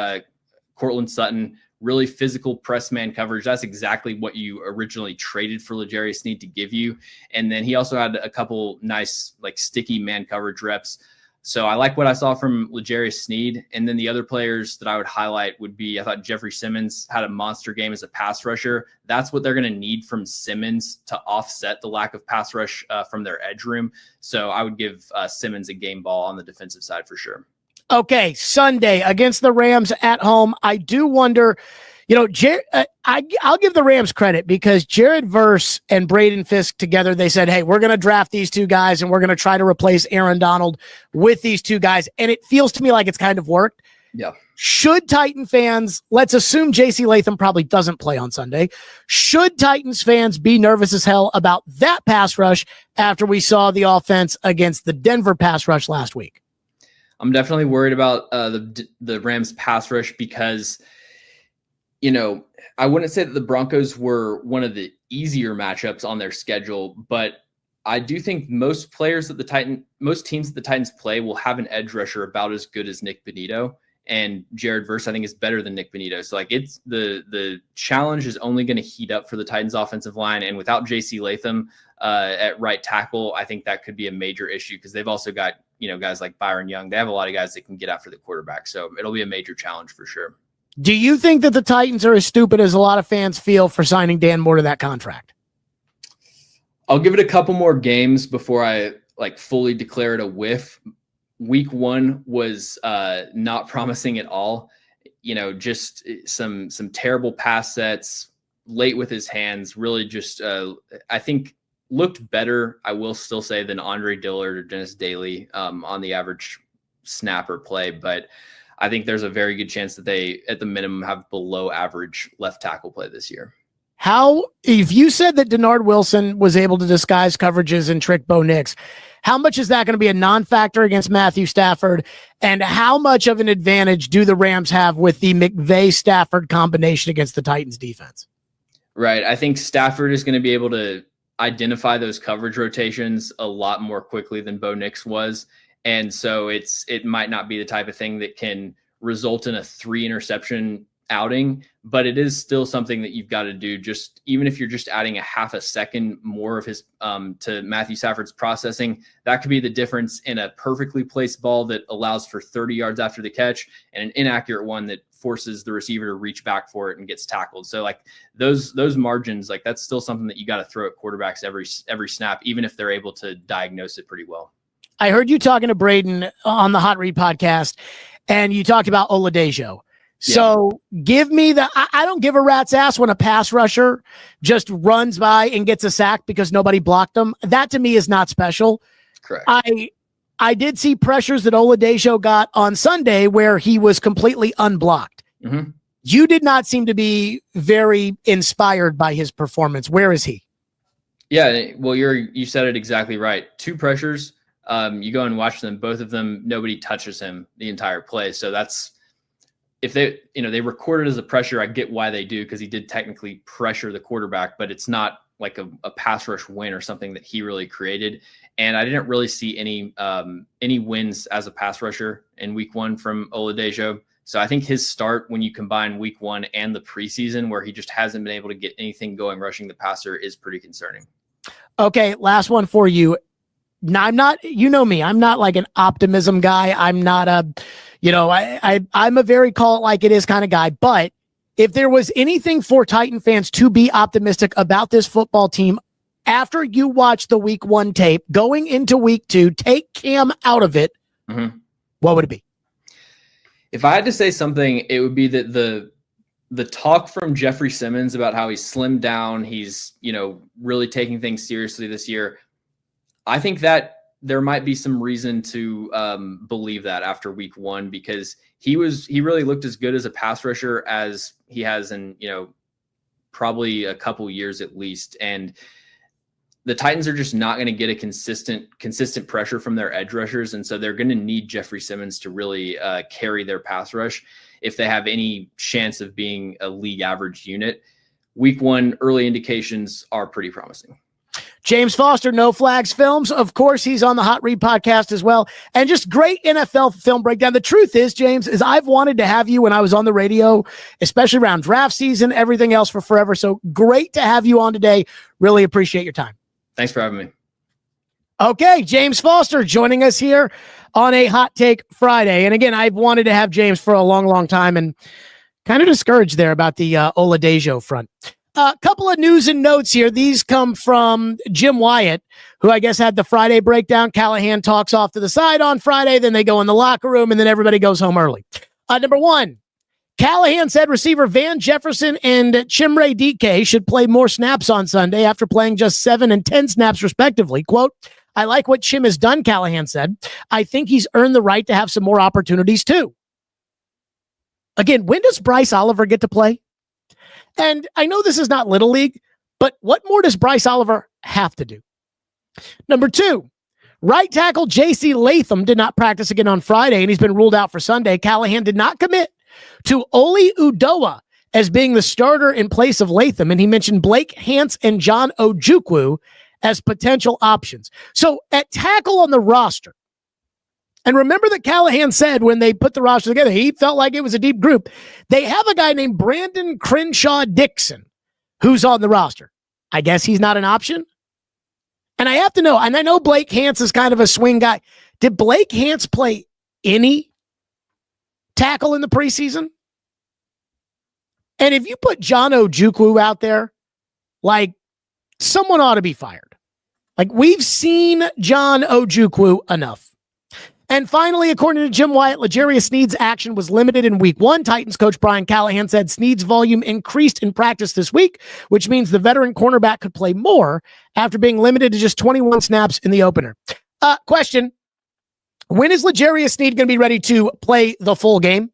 Speaker 3: Cortland Sutton. Really physical press man coverage. That's exactly what you originally traded for L'Jarius Sneed to give you. And then he also had a couple nice, like, sticky man coverage reps. So I like what I saw from L'Jarius Sneed. And then the other players that I would highlight would be, I thought Jeffrey Simmons had a monster game as a pass rusher. That's what they're going to need from Simmons to offset the lack of pass rush from their edge room. So I would give Simmons a game ball on the defensive side for sure.
Speaker 2: Okay, Sunday against the Rams at home. I do wonder, I'll give the Rams credit, because Jared Verse and Braden Fisk together, they said, hey, we're going to draft these 2 guys and we're going to try to replace Aaron Donald with these 2 guys. And it feels to me like it's kind of worked.
Speaker 3: Yeah.
Speaker 2: Should Titan fans, let's assume JC Latham probably doesn't play on Sunday. Should Titans fans be nervous as hell about that pass rush after we saw the offense against the Denver pass rush last week?
Speaker 3: I'm definitely worried about the Rams pass rush, because, I wouldn't say that the Broncos were one of the easier matchups on their schedule, but I do think most teams that the Titans play will have an edge rusher about as good as Nick Benito, and Jared Verse, I think, is better than Nick Benito. So like, it's the challenge is only going to heat up for the Titans offensive line. And without JC Latham at right tackle, I think that could be a major issue, because they've also got, guys like Byron Young. They have a lot of guys that can get after the quarterback. So it'll be a major challenge for sure.
Speaker 2: Do you think that the Titans are as stupid as a lot of fans feel for signing Dan Moore to that contract?
Speaker 3: I'll give it a couple more games before I fully declare it a whiff. Week 1 was not promising at all. Just some terrible pass sets, late with his hands, really just, I think, looked better, I will still say, than Andre Dillard or Dennis Daly on the average snap or play. But I think there's a very good chance that they, at the minimum, have below average left tackle play this year.
Speaker 2: If you said that Denard Wilson was able to disguise coverages and trick Bo Nix, how much is that going to be a non-factor against Matthew Stafford? And how much of an advantage do the Rams have with the McVay-Stafford combination against the Titans defense?
Speaker 3: Right. I think Stafford is going to be able to identify those coverage rotations a lot more quickly than Bo Nix was. And so it might not be the type of thing that can result in a 3 interception outing, but it is still something that you've got to do. Just even if you're just adding a half a second more of his to Matthew Stafford's processing, that could be the difference in a perfectly placed ball that allows for 30 yards after the catch, and an inaccurate one that forces the receiver to reach back for it and gets tackled. So like those margins, like that's still something that you got to throw at quarterbacks every snap, even if they're able to diagnose it pretty well.
Speaker 2: I heard you talking to Braden on the Hot Read podcast, and you talked about Oladejo. So give me I don't give a rat's ass when a pass rusher just runs by and gets a sack because nobody blocked them. That to me is not special.
Speaker 3: Correct.
Speaker 2: I did see pressures that Oladejo got on Sunday where he was completely unblocked.
Speaker 3: Mm-hmm.
Speaker 2: You did not seem to be very inspired by his performance. Where is he?
Speaker 3: Yeah, well, you said it exactly right. 2 pressures. You go and watch them. Both of them, nobody touches him the entire play. So that's, if they record it as a pressure, I get why they do, because he did technically pressure the quarterback, but it's not like a pass rush win or something that he really created. And I didn't really see any wins as a pass rusher in week 1 from Oladejo. So I think his start, when you combine week 1 and the preseason, where he just hasn't been able to get anything going rushing the passer, is pretty concerning.
Speaker 2: Okay, last one for you. Now, I'm not, you know me, I'm not like an optimism guy. I'm not I'm a very call it like it is kind of guy. But if there was anything for Titan fans to be optimistic about this football team, after you watch the week 1 tape, going into week 2, take Cam out of it, what would it be?
Speaker 3: If I had to say something, it would be that the talk from Jeffrey Simmons about how he's slimmed down, he's, really taking things seriously this year. I think that there might be some reason to believe that after week 1, because he really looked as good as a pass rusher as he has in, probably a couple years at least. And the Titans are just not going to get a consistent pressure from their edge rushers. And so they're going to need Jeffrey Simmons to really carry their pass rush if they have any chance of being a league average unit. Week 1 early indications are pretty promising.
Speaker 2: James Foster, No Flags Films. Of course, he's on the Hot Read podcast as well. And just great NFL film breakdown. The truth is, James, is I've wanted to have you when I was on the radio, especially around draft season, everything else for forever. So great to have you on today. Really appreciate your time.
Speaker 3: Thanks for having me.
Speaker 2: Okay, James Foster joining us here on a Hot Take Friday. And again, I've wanted to have James for a long, long time and kind of discouraged there about the Oladejo front. A couple of news and notes here. These come from Jim Wyatt, who I guess had the Friday breakdown. Callahan talks off to the side on Friday, then they go in the locker room, and then everybody goes home early. Number 1, Callahan said receiver Van Jefferson and Chimere Dike should play more snaps on Sunday after playing just 7 and 10 snaps respectively. Quote, I like what Chim has done, Callahan said. I think he's earned the right to have some more opportunities too. Again, when does Bryce Oliver get to play? And I know this is not Little League, but what more does Bryce Oliver have to do? Number 2, right tackle JC Latham did not practice again on Friday, and he's been ruled out for Sunday. Callahan did not commit to Oli Udoa as being the starter in place of Latham, and he mentioned Blake Hance and John Ojukwu as potential options. So at tackle on the roster, and remember that Callahan said when they put the roster together, he felt like it was a deep group. They have a guy named Brandon Crenshaw Dixon who's on the roster. I guess he's not an option. And I have to know, and I know Blake Hance is kind of a swing guy. Did Blake Hance play any tackle in the preseason? And if you put John Ojukwu out there, like, someone ought to be fired. Like, we've seen John Ojukwu enough. And finally, according to Jim Wyatt, L'Jarius Sneed's action was limited in week 1. Titans coach Brian Callahan said Sneed's volume increased in practice this week, which means the veteran cornerback could play more after being limited to just 21 snaps in the opener. Question, when is L'Jarius Sneed going to be ready to play the full game?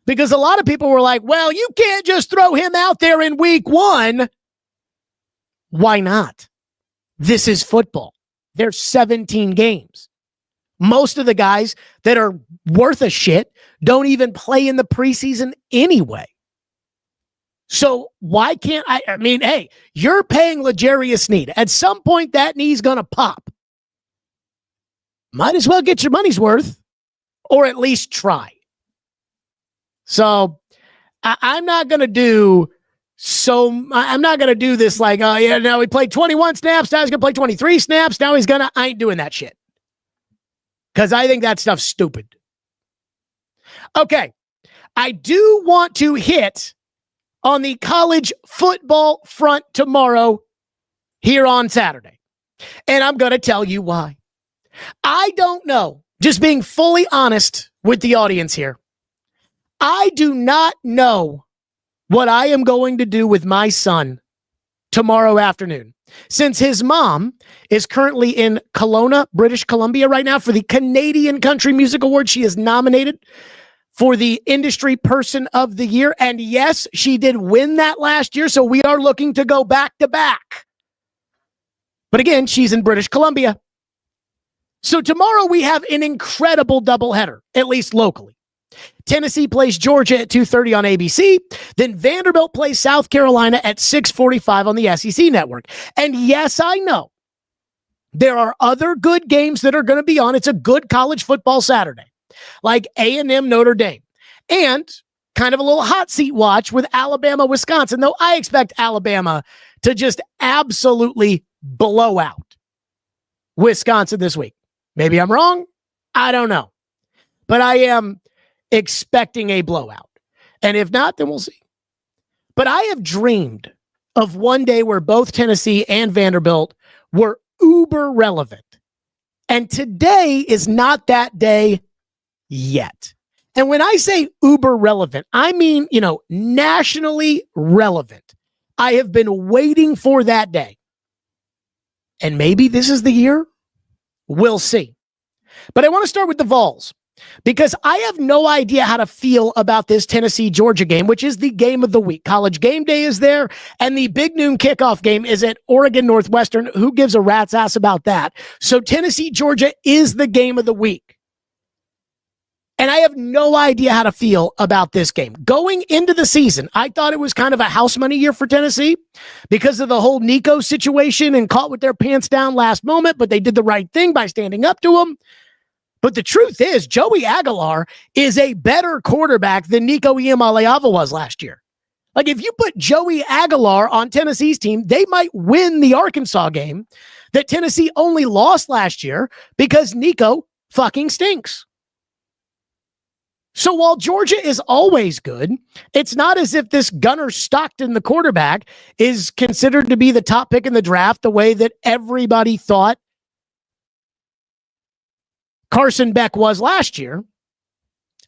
Speaker 2: Because a lot of people were like, well, you can't just throw him out there in week 1. Why not? This is football. There's 17 games. Most of the guys that are worth a shit don't even play in the preseason anyway. So why can't I mean, hey, you're paying L'Jarius Sneed. At some point, that knee's going to pop. Might as well get your money's worth, or at least try. So I'm not going to do this like, oh, yeah, now he played 21 snaps. Now he's going to play 23 snaps. Now I ain't doing that shit. Because I think that stuff's stupid. Okay. I do want to hit on the college football front tomorrow here on Saturday. And I'm going to tell you why. I don't know, just being fully honest with the audience here, I do not know what I am going to do with my son tomorrow afternoon, since his mom is currently in Kelowna, British Columbia right now for the Canadian Country Music Award. She is nominated for the Industry Person of the Year. And yes, she did win that last year, so we are looking to go back to back. But again, she's in British Columbia. So tomorrow we have an incredible doubleheader, at least locally. Tennessee plays Georgia at 2:30 on ABC. Then Vanderbilt plays South Carolina at 6:45 on the SEC network. And yes, I know there are other good games that are going to be on. It's a good college football Saturday, like A&M Notre Dame. And kind of a little hot seat watch with Alabama, Wisconsin, though I expect Alabama to just absolutely blow out Wisconsin this week. Maybe I'm wrong. I don't know. But I am expecting a blowout. And if not, then we'll see. But I have dreamed of one day where both Tennessee and Vanderbilt were uber relevant. And today is not that day yet. And when I say uber relevant, I mean, nationally relevant. I have been waiting for that day. And maybe this is the year. We'll see. But I want to start with the Vols, because I have no idea how to feel about this Tennessee-Georgia game, which is the game of the week. College game day is there, and the big noon kickoff game is at Oregon Northwestern. Who gives a rat's ass about that? So Tennessee-Georgia is the game of the week. And I have no idea how to feel about this game. Going into the season, I thought it was kind of a house money year for Tennessee because of the whole Nico situation and caught with their pants down last moment, but they did the right thing by standing up to him. But the truth is, Joey Aguilar is a better quarterback than Nico Iamaleava was last year. Like, if you put Joey Aguilar on Tennessee's team, they might win the Arkansas game that Tennessee only lost last year because Nico fucking stinks. So while Georgia is always good, it's not as if this Gunnar Stockton, the quarterback, is considered to be the top pick in the draft the way that everybody thought Carson Beck was last year.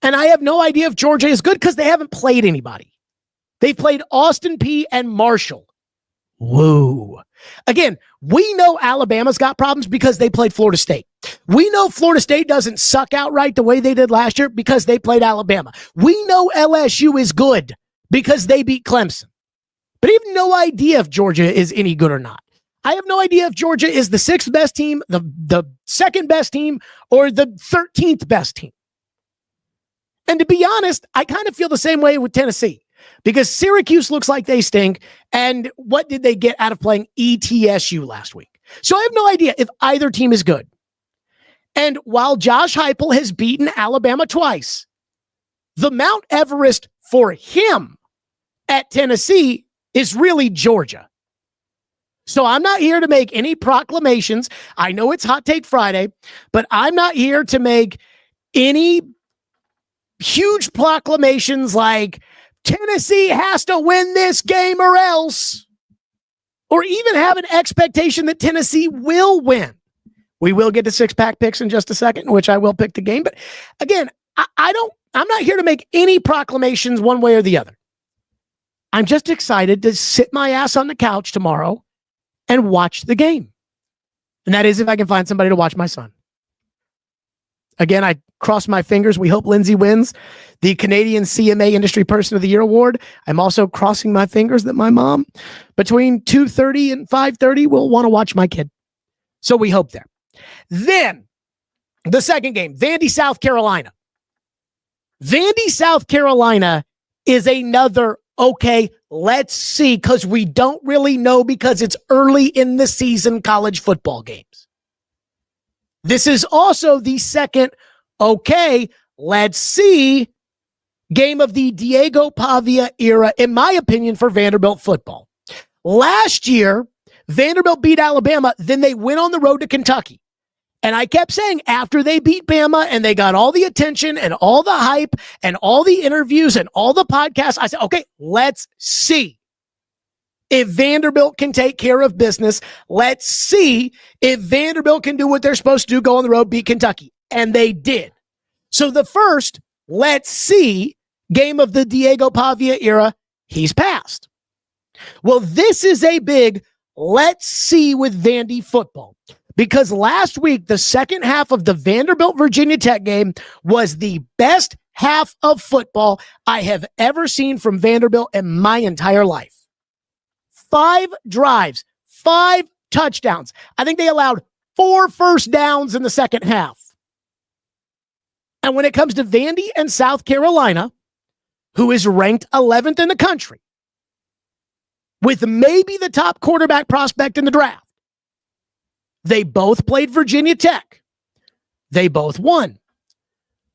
Speaker 2: And I have no idea if Georgia is good because they haven't played anybody. They've played Austin Peay and Marshall. Whoa. Again, we know Alabama's got problems because they played Florida State. We know Florida State doesn't suck outright the way they did last year because they played Alabama. We know LSU is good because they beat Clemson. But I have no idea if Georgia is any good or not. I have no idea if Georgia is the 6th best team, the 2nd best team, or the 13th best team. And to be honest, I kind of feel the same way with Tennessee because Syracuse looks like they stink. And what did they get out of playing ETSU last week? So I have no idea if either team is good. And while Josh Heupel has beaten Alabama twice, the Mount Everest for him at Tennessee is really Georgia. So I'm not here to make any proclamations. I know it's Hot Take Friday, but I'm not here to make any huge proclamations like Tennessee has to win this game or else, or even have an expectation that Tennessee will win. We will get to 6-pack picks in just a second, which I will pick the game. But again, I'm not here to make any proclamations one way or the other. I'm just excited to sit my ass on the couch tomorrow and watch the game. And that is if I can find somebody to watch my son. Again, I cross my fingers. We hope Lindsay wins the Canadian CMA Industry Person of the Year award. I'm also crossing my fingers that my mom, between 2:30 and 5:30, will want to watch my kid. So we hope there. Then, the second game, Vandy, South Carolina. Vandy, South Carolina is another, okay, let's see, because we don't really know because it's early in the season college football games. This is also the second, okay, let's see, game of the Diego Pavia era, in my opinion, for Vanderbilt football. Last year, Vanderbilt beat Alabama, then they went on the road to Kentucky. And I kept saying after they beat Bama and they got all the attention and all the hype and all the interviews and all the podcasts, I said, okay, let's see if Vanderbilt can take care of business. Let's see if Vanderbilt can do what they're supposed to do, go on the road, beat Kentucky. And they did. So the first, let's see, game of the Diego Pavia era, he's passed. Well, this is a big let's see with Vandy football. Because last week, the second half of the Vanderbilt-Virginia Tech game was the best half of football I have ever seen from Vanderbilt in my entire life. 5 drives, 5 touchdowns. I think they allowed 4 first downs in the second half. And when it comes to Vandy and South Carolina, who is ranked 11th in the country, with maybe the top quarterback prospect in the draft, they both played Virginia Tech. They both won.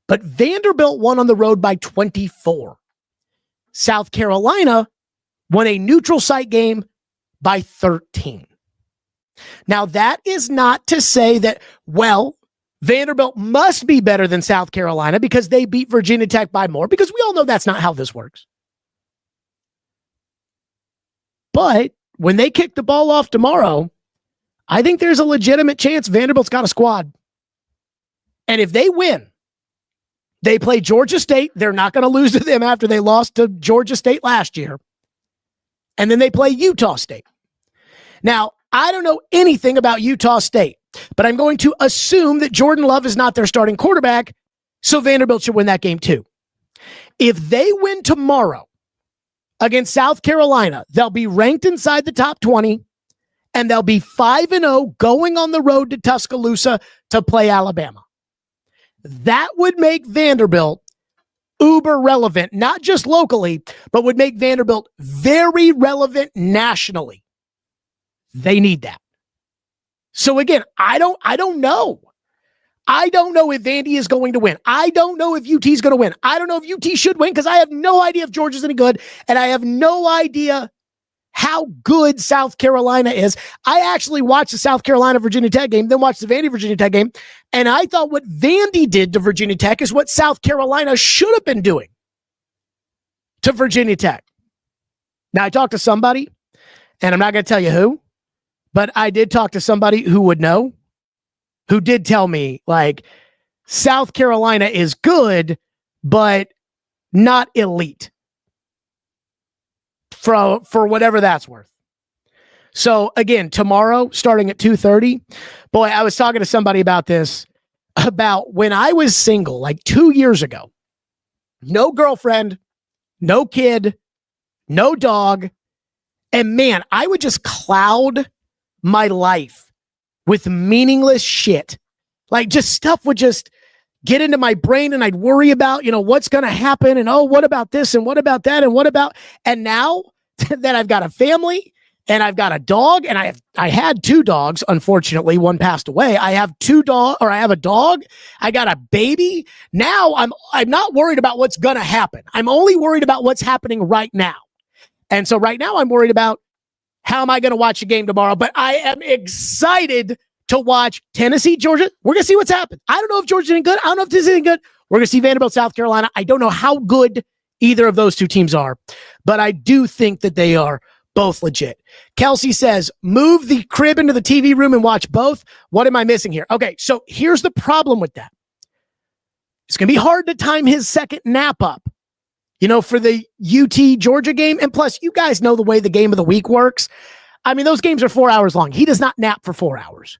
Speaker 2: But Vanderbilt won on the road by 24. South Carolina won a neutral site game by 13. Now, that is not to say that, well, Vanderbilt must be better than South Carolina because they beat Virginia Tech by more, because we all know that's not how this works. But when they kick the ball off tomorrow, I think there's a legitimate chance Vanderbilt's got a squad. And if they win, they play Georgia State. They're not going to lose to them after they lost to Georgia State last year. And then they play Utah State. Now, I don't know anything about Utah State, but I'm going to assume that Jordan Love is not their starting quarterback, so Vanderbilt should win that game too. If they win tomorrow against South Carolina, they'll be ranked inside the top 20, and they'll be 5-0 going on the road to Tuscaloosa to play Alabama. That would make Vanderbilt uber relevant, not just locally, but would make Vanderbilt very relevant nationally. They need that. So again, I don't know. I don't know if Vandy is going to win. I don't know if UT is going to win. I don't know if UT should win because I have no idea if Georgia's any good, and I have no idea how good South Carolina is. I actually watched the South Carolina-Virginia Tech game, then watched the Vandy-Virginia Tech game, and I thought what Vandy did to Virginia Tech is what South Carolina should have been doing to Virginia Tech. Now, I talked to somebody, and I'm not going to tell you who, but I did talk to somebody who would know, who did tell me, like, South Carolina is good, but not elite. For whatever that's worth. So again, tomorrow, starting at 2:30, boy, I was talking to somebody about this, about when I was single, like 2 years ago. No girlfriend, no kid, no dog. And man, I would just cloud my life with meaningless shit. Like, just stuff would just get into my brain, and I'd worry about, what's going to happen, and oh, what about this, and what about that, and now that I've got a family and I've got a dog, and I had 2 dogs, unfortunately, one passed away. I have a dog, I got a baby. Now I'm not worried about what's going to happen. I'm only worried about what's happening right now. And so right now I'm worried about how am I going to watch a game tomorrow, but I am excited to watch Tennessee, Georgia. We're going to see what's happened. I don't know if Georgia's any good. I don't know if this is any good. We're going to see Vanderbilt, South Carolina. I don't know how good either of those 2 teams are, but I do think that they are both legit. Kelsey says, move the crib into the TV room and watch both. What am I missing here? Okay, so here's the problem with that. It's going to be hard to time his second nap up, for the UT Georgia game. And plus, you guys know the way the game of the week works. I mean, those games are 4 hours long. He does not nap for 4 hours.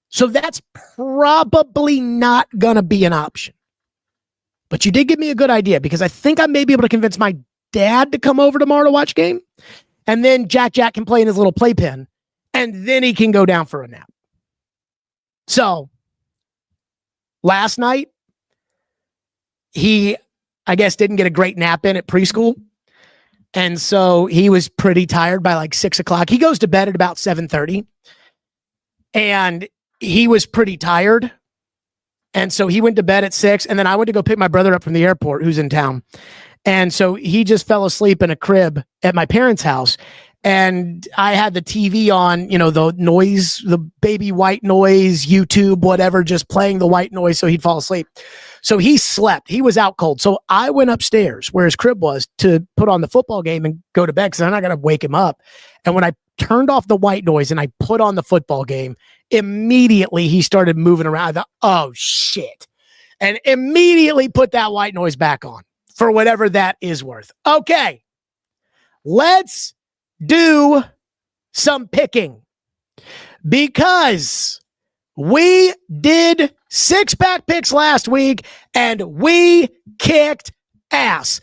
Speaker 2: So that's probably not going to be an option. But you did give me a good idea, because I think I may be able to convince my dad to come over tomorrow to watch game. And then Jack can play in his little playpen, and then he can go down for a nap. So last night, he, I guess, didn't get a great nap in at preschool. And so he was pretty tired by like 6 o'clock. He goes to bed at about 7:30. And he was pretty tired. And so he went to bed at 6. And then I went to go pick my brother up from the airport, who's in town. And so he just fell asleep in a crib at my parents' house. and I had the TV on, the noise, the baby white noise, YouTube, whatever, just playing the white noise so he'd fall asleep. So he slept. He was out cold. So I went upstairs where his crib was to put on the football game and go to bed because I'm not going to wake him up. And when I turned off the white noise and I put on the football game, immediately he started moving around. I thought, oh, shit. And immediately put that white noise back on for whatever that is worth. Okay, let's do some picking because we did 6-pack picks last week and we kicked ass.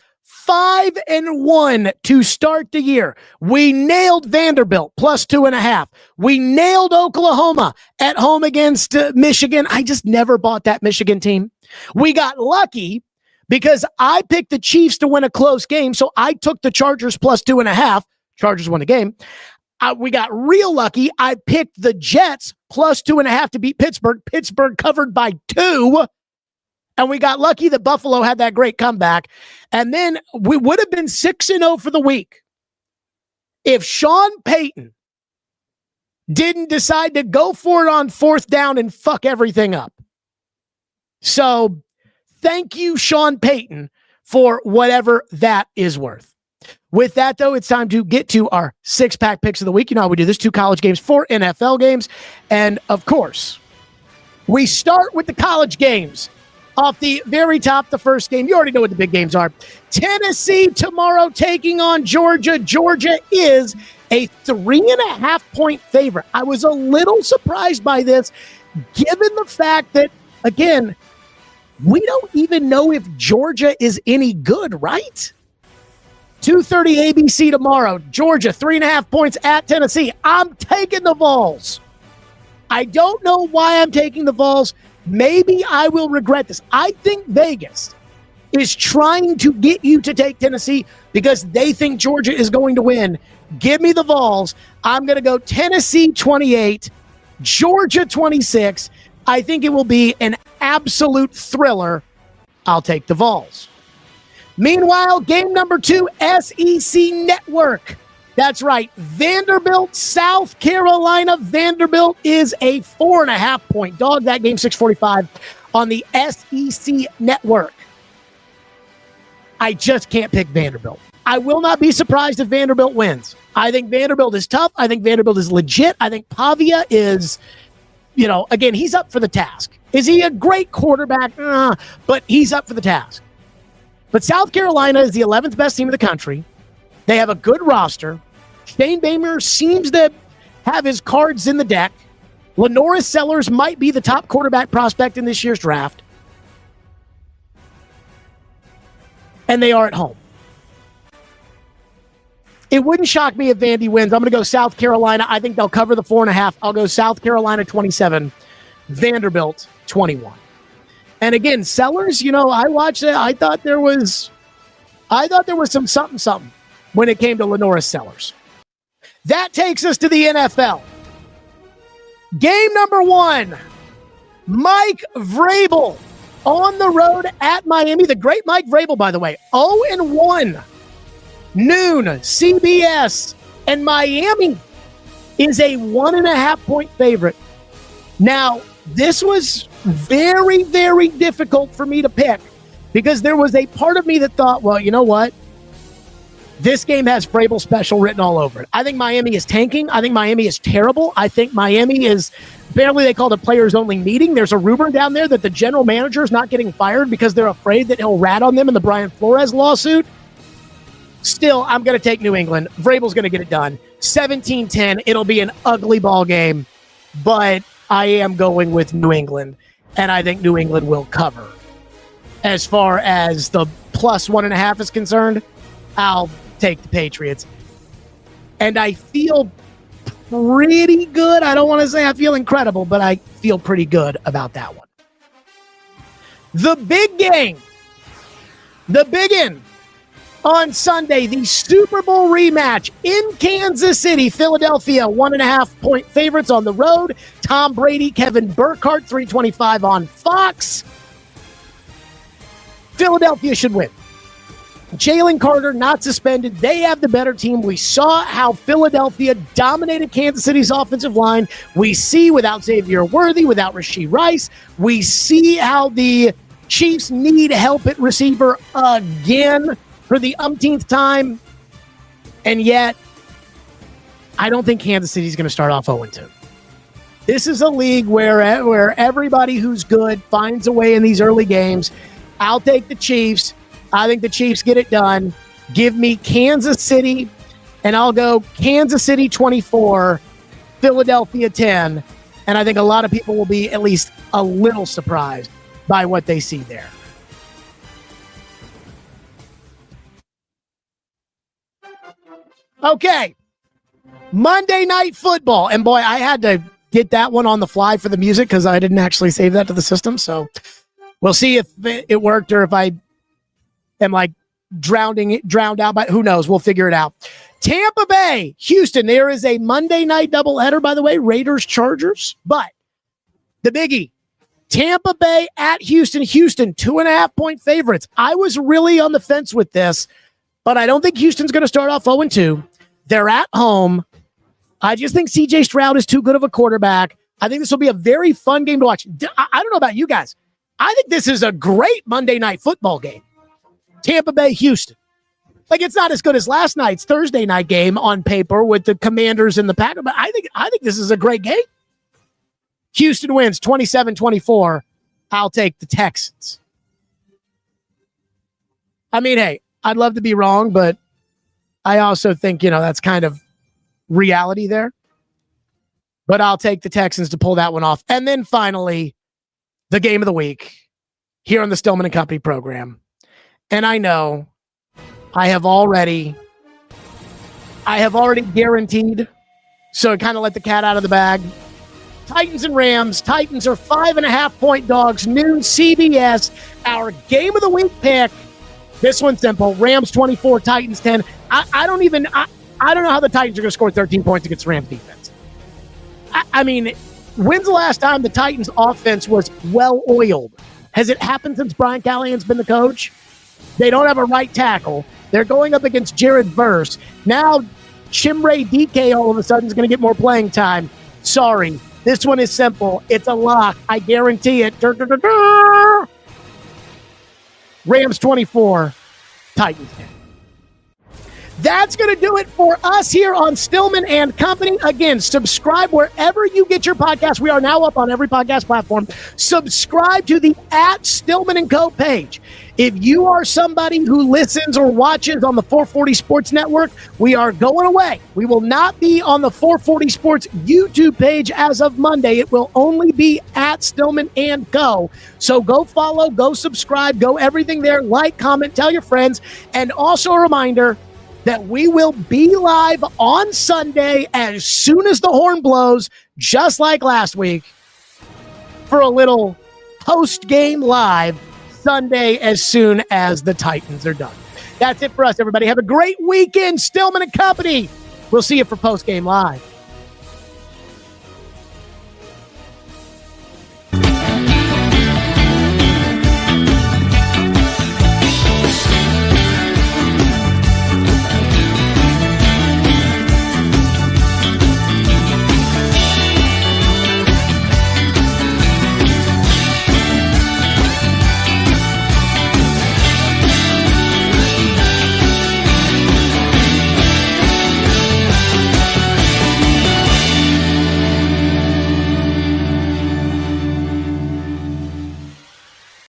Speaker 2: 5-1 to start the year. We nailed Vanderbilt plus 2.5. We nailed Oklahoma at home against Michigan. I just never bought that Michigan team. We got lucky because I picked the Chiefs to win a close game, so I took the Chargers plus 2.5. Chargers won the game. We got real lucky. I picked the Jets plus 2.5 to beat Pittsburgh. Pittsburgh covered by 2. And we got lucky that Buffalo had that great comeback. And then we would have been 6-0 for the week if Sean Payton didn't decide to go for it on 4th down and fuck everything up. So thank you, Sean Payton, for whatever that is worth. With that, though, it's time to get to our 6-pack picks of the week. You know how we do this: 2 college games, 4 NFL games. And, of course, we start with the college games. Off the very top, the first game, you already know what the big games are. Tennessee tomorrow taking on Georgia. Georgia is a 3.5-point favorite. I was a little surprised by this, given the fact that, again, we don't even know if Georgia is any good, right? 2:30 ABC tomorrow. Georgia, 3.5 points at Tennessee. I'm taking the Vols. I don't know why I'm taking the Vols. Maybe I will regret this. I think Vegas is trying to get you to take Tennessee because they think Georgia is going to win. Give me the Vols. I'm going to go Tennessee 28, Georgia 26. I think it will be an absolute thriller. I'll take the Vols. Meanwhile, game number 2, SEC Network. That's right. Vanderbilt, South Carolina. Vanderbilt is a 4.5-point dog. That game, 6:45 on the SEC Network. I just can't pick Vanderbilt. I will not be surprised if Vanderbilt wins. I think Vanderbilt is tough. I think Vanderbilt is legit. I think Pavia is, again, he's up for the task. Is he a great quarterback? But he's up for the task. But South Carolina is the 11th best team in the country. They have a good roster. Shane Beamer seems to have his cards in the deck. Lenoris Sellers might be the top quarterback prospect in this year's draft. And they are at home. It wouldn't shock me if Vandy wins. I'm going to go South Carolina. I think they'll cover the 4.5. I'll go South Carolina 27, Vanderbilt 21. And again, Sellers, I watched it. I thought there was some something when it came to Lenoris Sellers. That takes us to the NFL. Game number 1, Mike Vrabel on the road at Miami. The great Mike Vrabel, by the way, 0-1, noon, CBS, and Miami is a 1.5-point favorite. Now, this was very, very difficult for me to pick because there was a part of me that thought, well, you know what? This game has Vrabel special written all over it. I think Miami is tanking. I think Miami is terrible. I think Miami is, apparently they called a players-only meeting. There's a rumor down there that the general manager is not getting fired because they're afraid that he'll rat on them in the Brian Flores lawsuit. Still, I'm going to take New England. Vrabel's going to get it done. 17-10. It'll be an ugly ball game, but I am going with New England, and I think New England will cover. As far as the plus 1.5 is concerned, I'll take the Patriots. And I feel pretty good. I don't want to say I feel incredible, but I feel pretty good about that one. The big game. The biggin on Sunday, the Super Bowl rematch in Kansas City. Philadelphia, 1.5-point favorites on the road. Tom Brady, Kevin Burkhardt, 325 on Fox. Philadelphia should win. Jalen Carter not suspended. They have the better team. We saw how Philadelphia dominated Kansas City's offensive line. We see without Xavier Worthy, without Rashee Rice, we see how the Chiefs need help at receiver again for the umpteenth time. And yet, I don't think Kansas City is going to start off 0-2. This is a league where everybody who's good finds a way in these early games. I'll take the Chiefs. I think the Chiefs get it done. Give me Kansas City, and I'll go Kansas City 24, Philadelphia 10. And I think a lot of people will be at least a little surprised by what they see there. Okay. Monday Night Football. And boy, I had to get that one on the fly for the music because I didn't actually save that to the system. So we'll see if it worked or if I am like drowned out, but who knows? We'll figure it out. Tampa Bay, Houston. There is a Monday night doubleheader, by the way, Raiders, Chargers. But the biggie, Tampa Bay at Houston. Houston, 2.5-point favorites. I was really on the fence with this, but I don't think Houston's going to start off 0-2. They're at home. I just think CJ Stroud is too good of a quarterback. I think this will be a very fun game to watch. I don't know about you guys. I think this is a great Monday night football game. Tampa Bay, Houston. Like, it's not as good as last night's Thursday night game on paper with the Commanders and the Packers, but I think this is a great game. Houston wins 27-24. I'll take the Texans. I mean, hey, I'd love to be wrong, but I also think, that's kind of reality there. But I'll take the Texans to pull that one off. And then finally, the game of the week here on the Stillman Company program. And I know I have already guaranteed, so kind of let the cat out of the bag. Titans and Rams. Titans are 5.5-point dogs. Noon CBS. Our game of the week pick. This one's simple. Rams 24, Titans 10. I don't know how the Titans are going to score 13 points against Rams defense. I mean, when's the last time the Titans offense was well-oiled? Has it happened since Brian Callahan's been the coach? They don't have a right tackle. They're going up against Jared Verse. Now, Chimere DK all of a sudden is going to get more playing time. Sorry. This one is simple. It's a lock. I guarantee it. Rams 24, Titans 10. That's going to do it for us here on Stillman and Company. Again, subscribe wherever you get your podcast. We are now up on every podcast platform. Subscribe to the @Stillman & Co. page. If you are somebody who listens or watches on the 440 Sports Network, we are going away. We will not be on the 440 Sports YouTube page as of Monday. It will only be @Stillman & Co. So go follow, go subscribe, go everything there. Like, comment, tell your friends. And also a reminder that we will be live on Sunday as soon as the horn blows, just like last week, for a little post-game live Sunday as soon as the Titans are done. That's it for us, everybody. Have a great weekend, Stillman & Company. We'll see you for post-game live.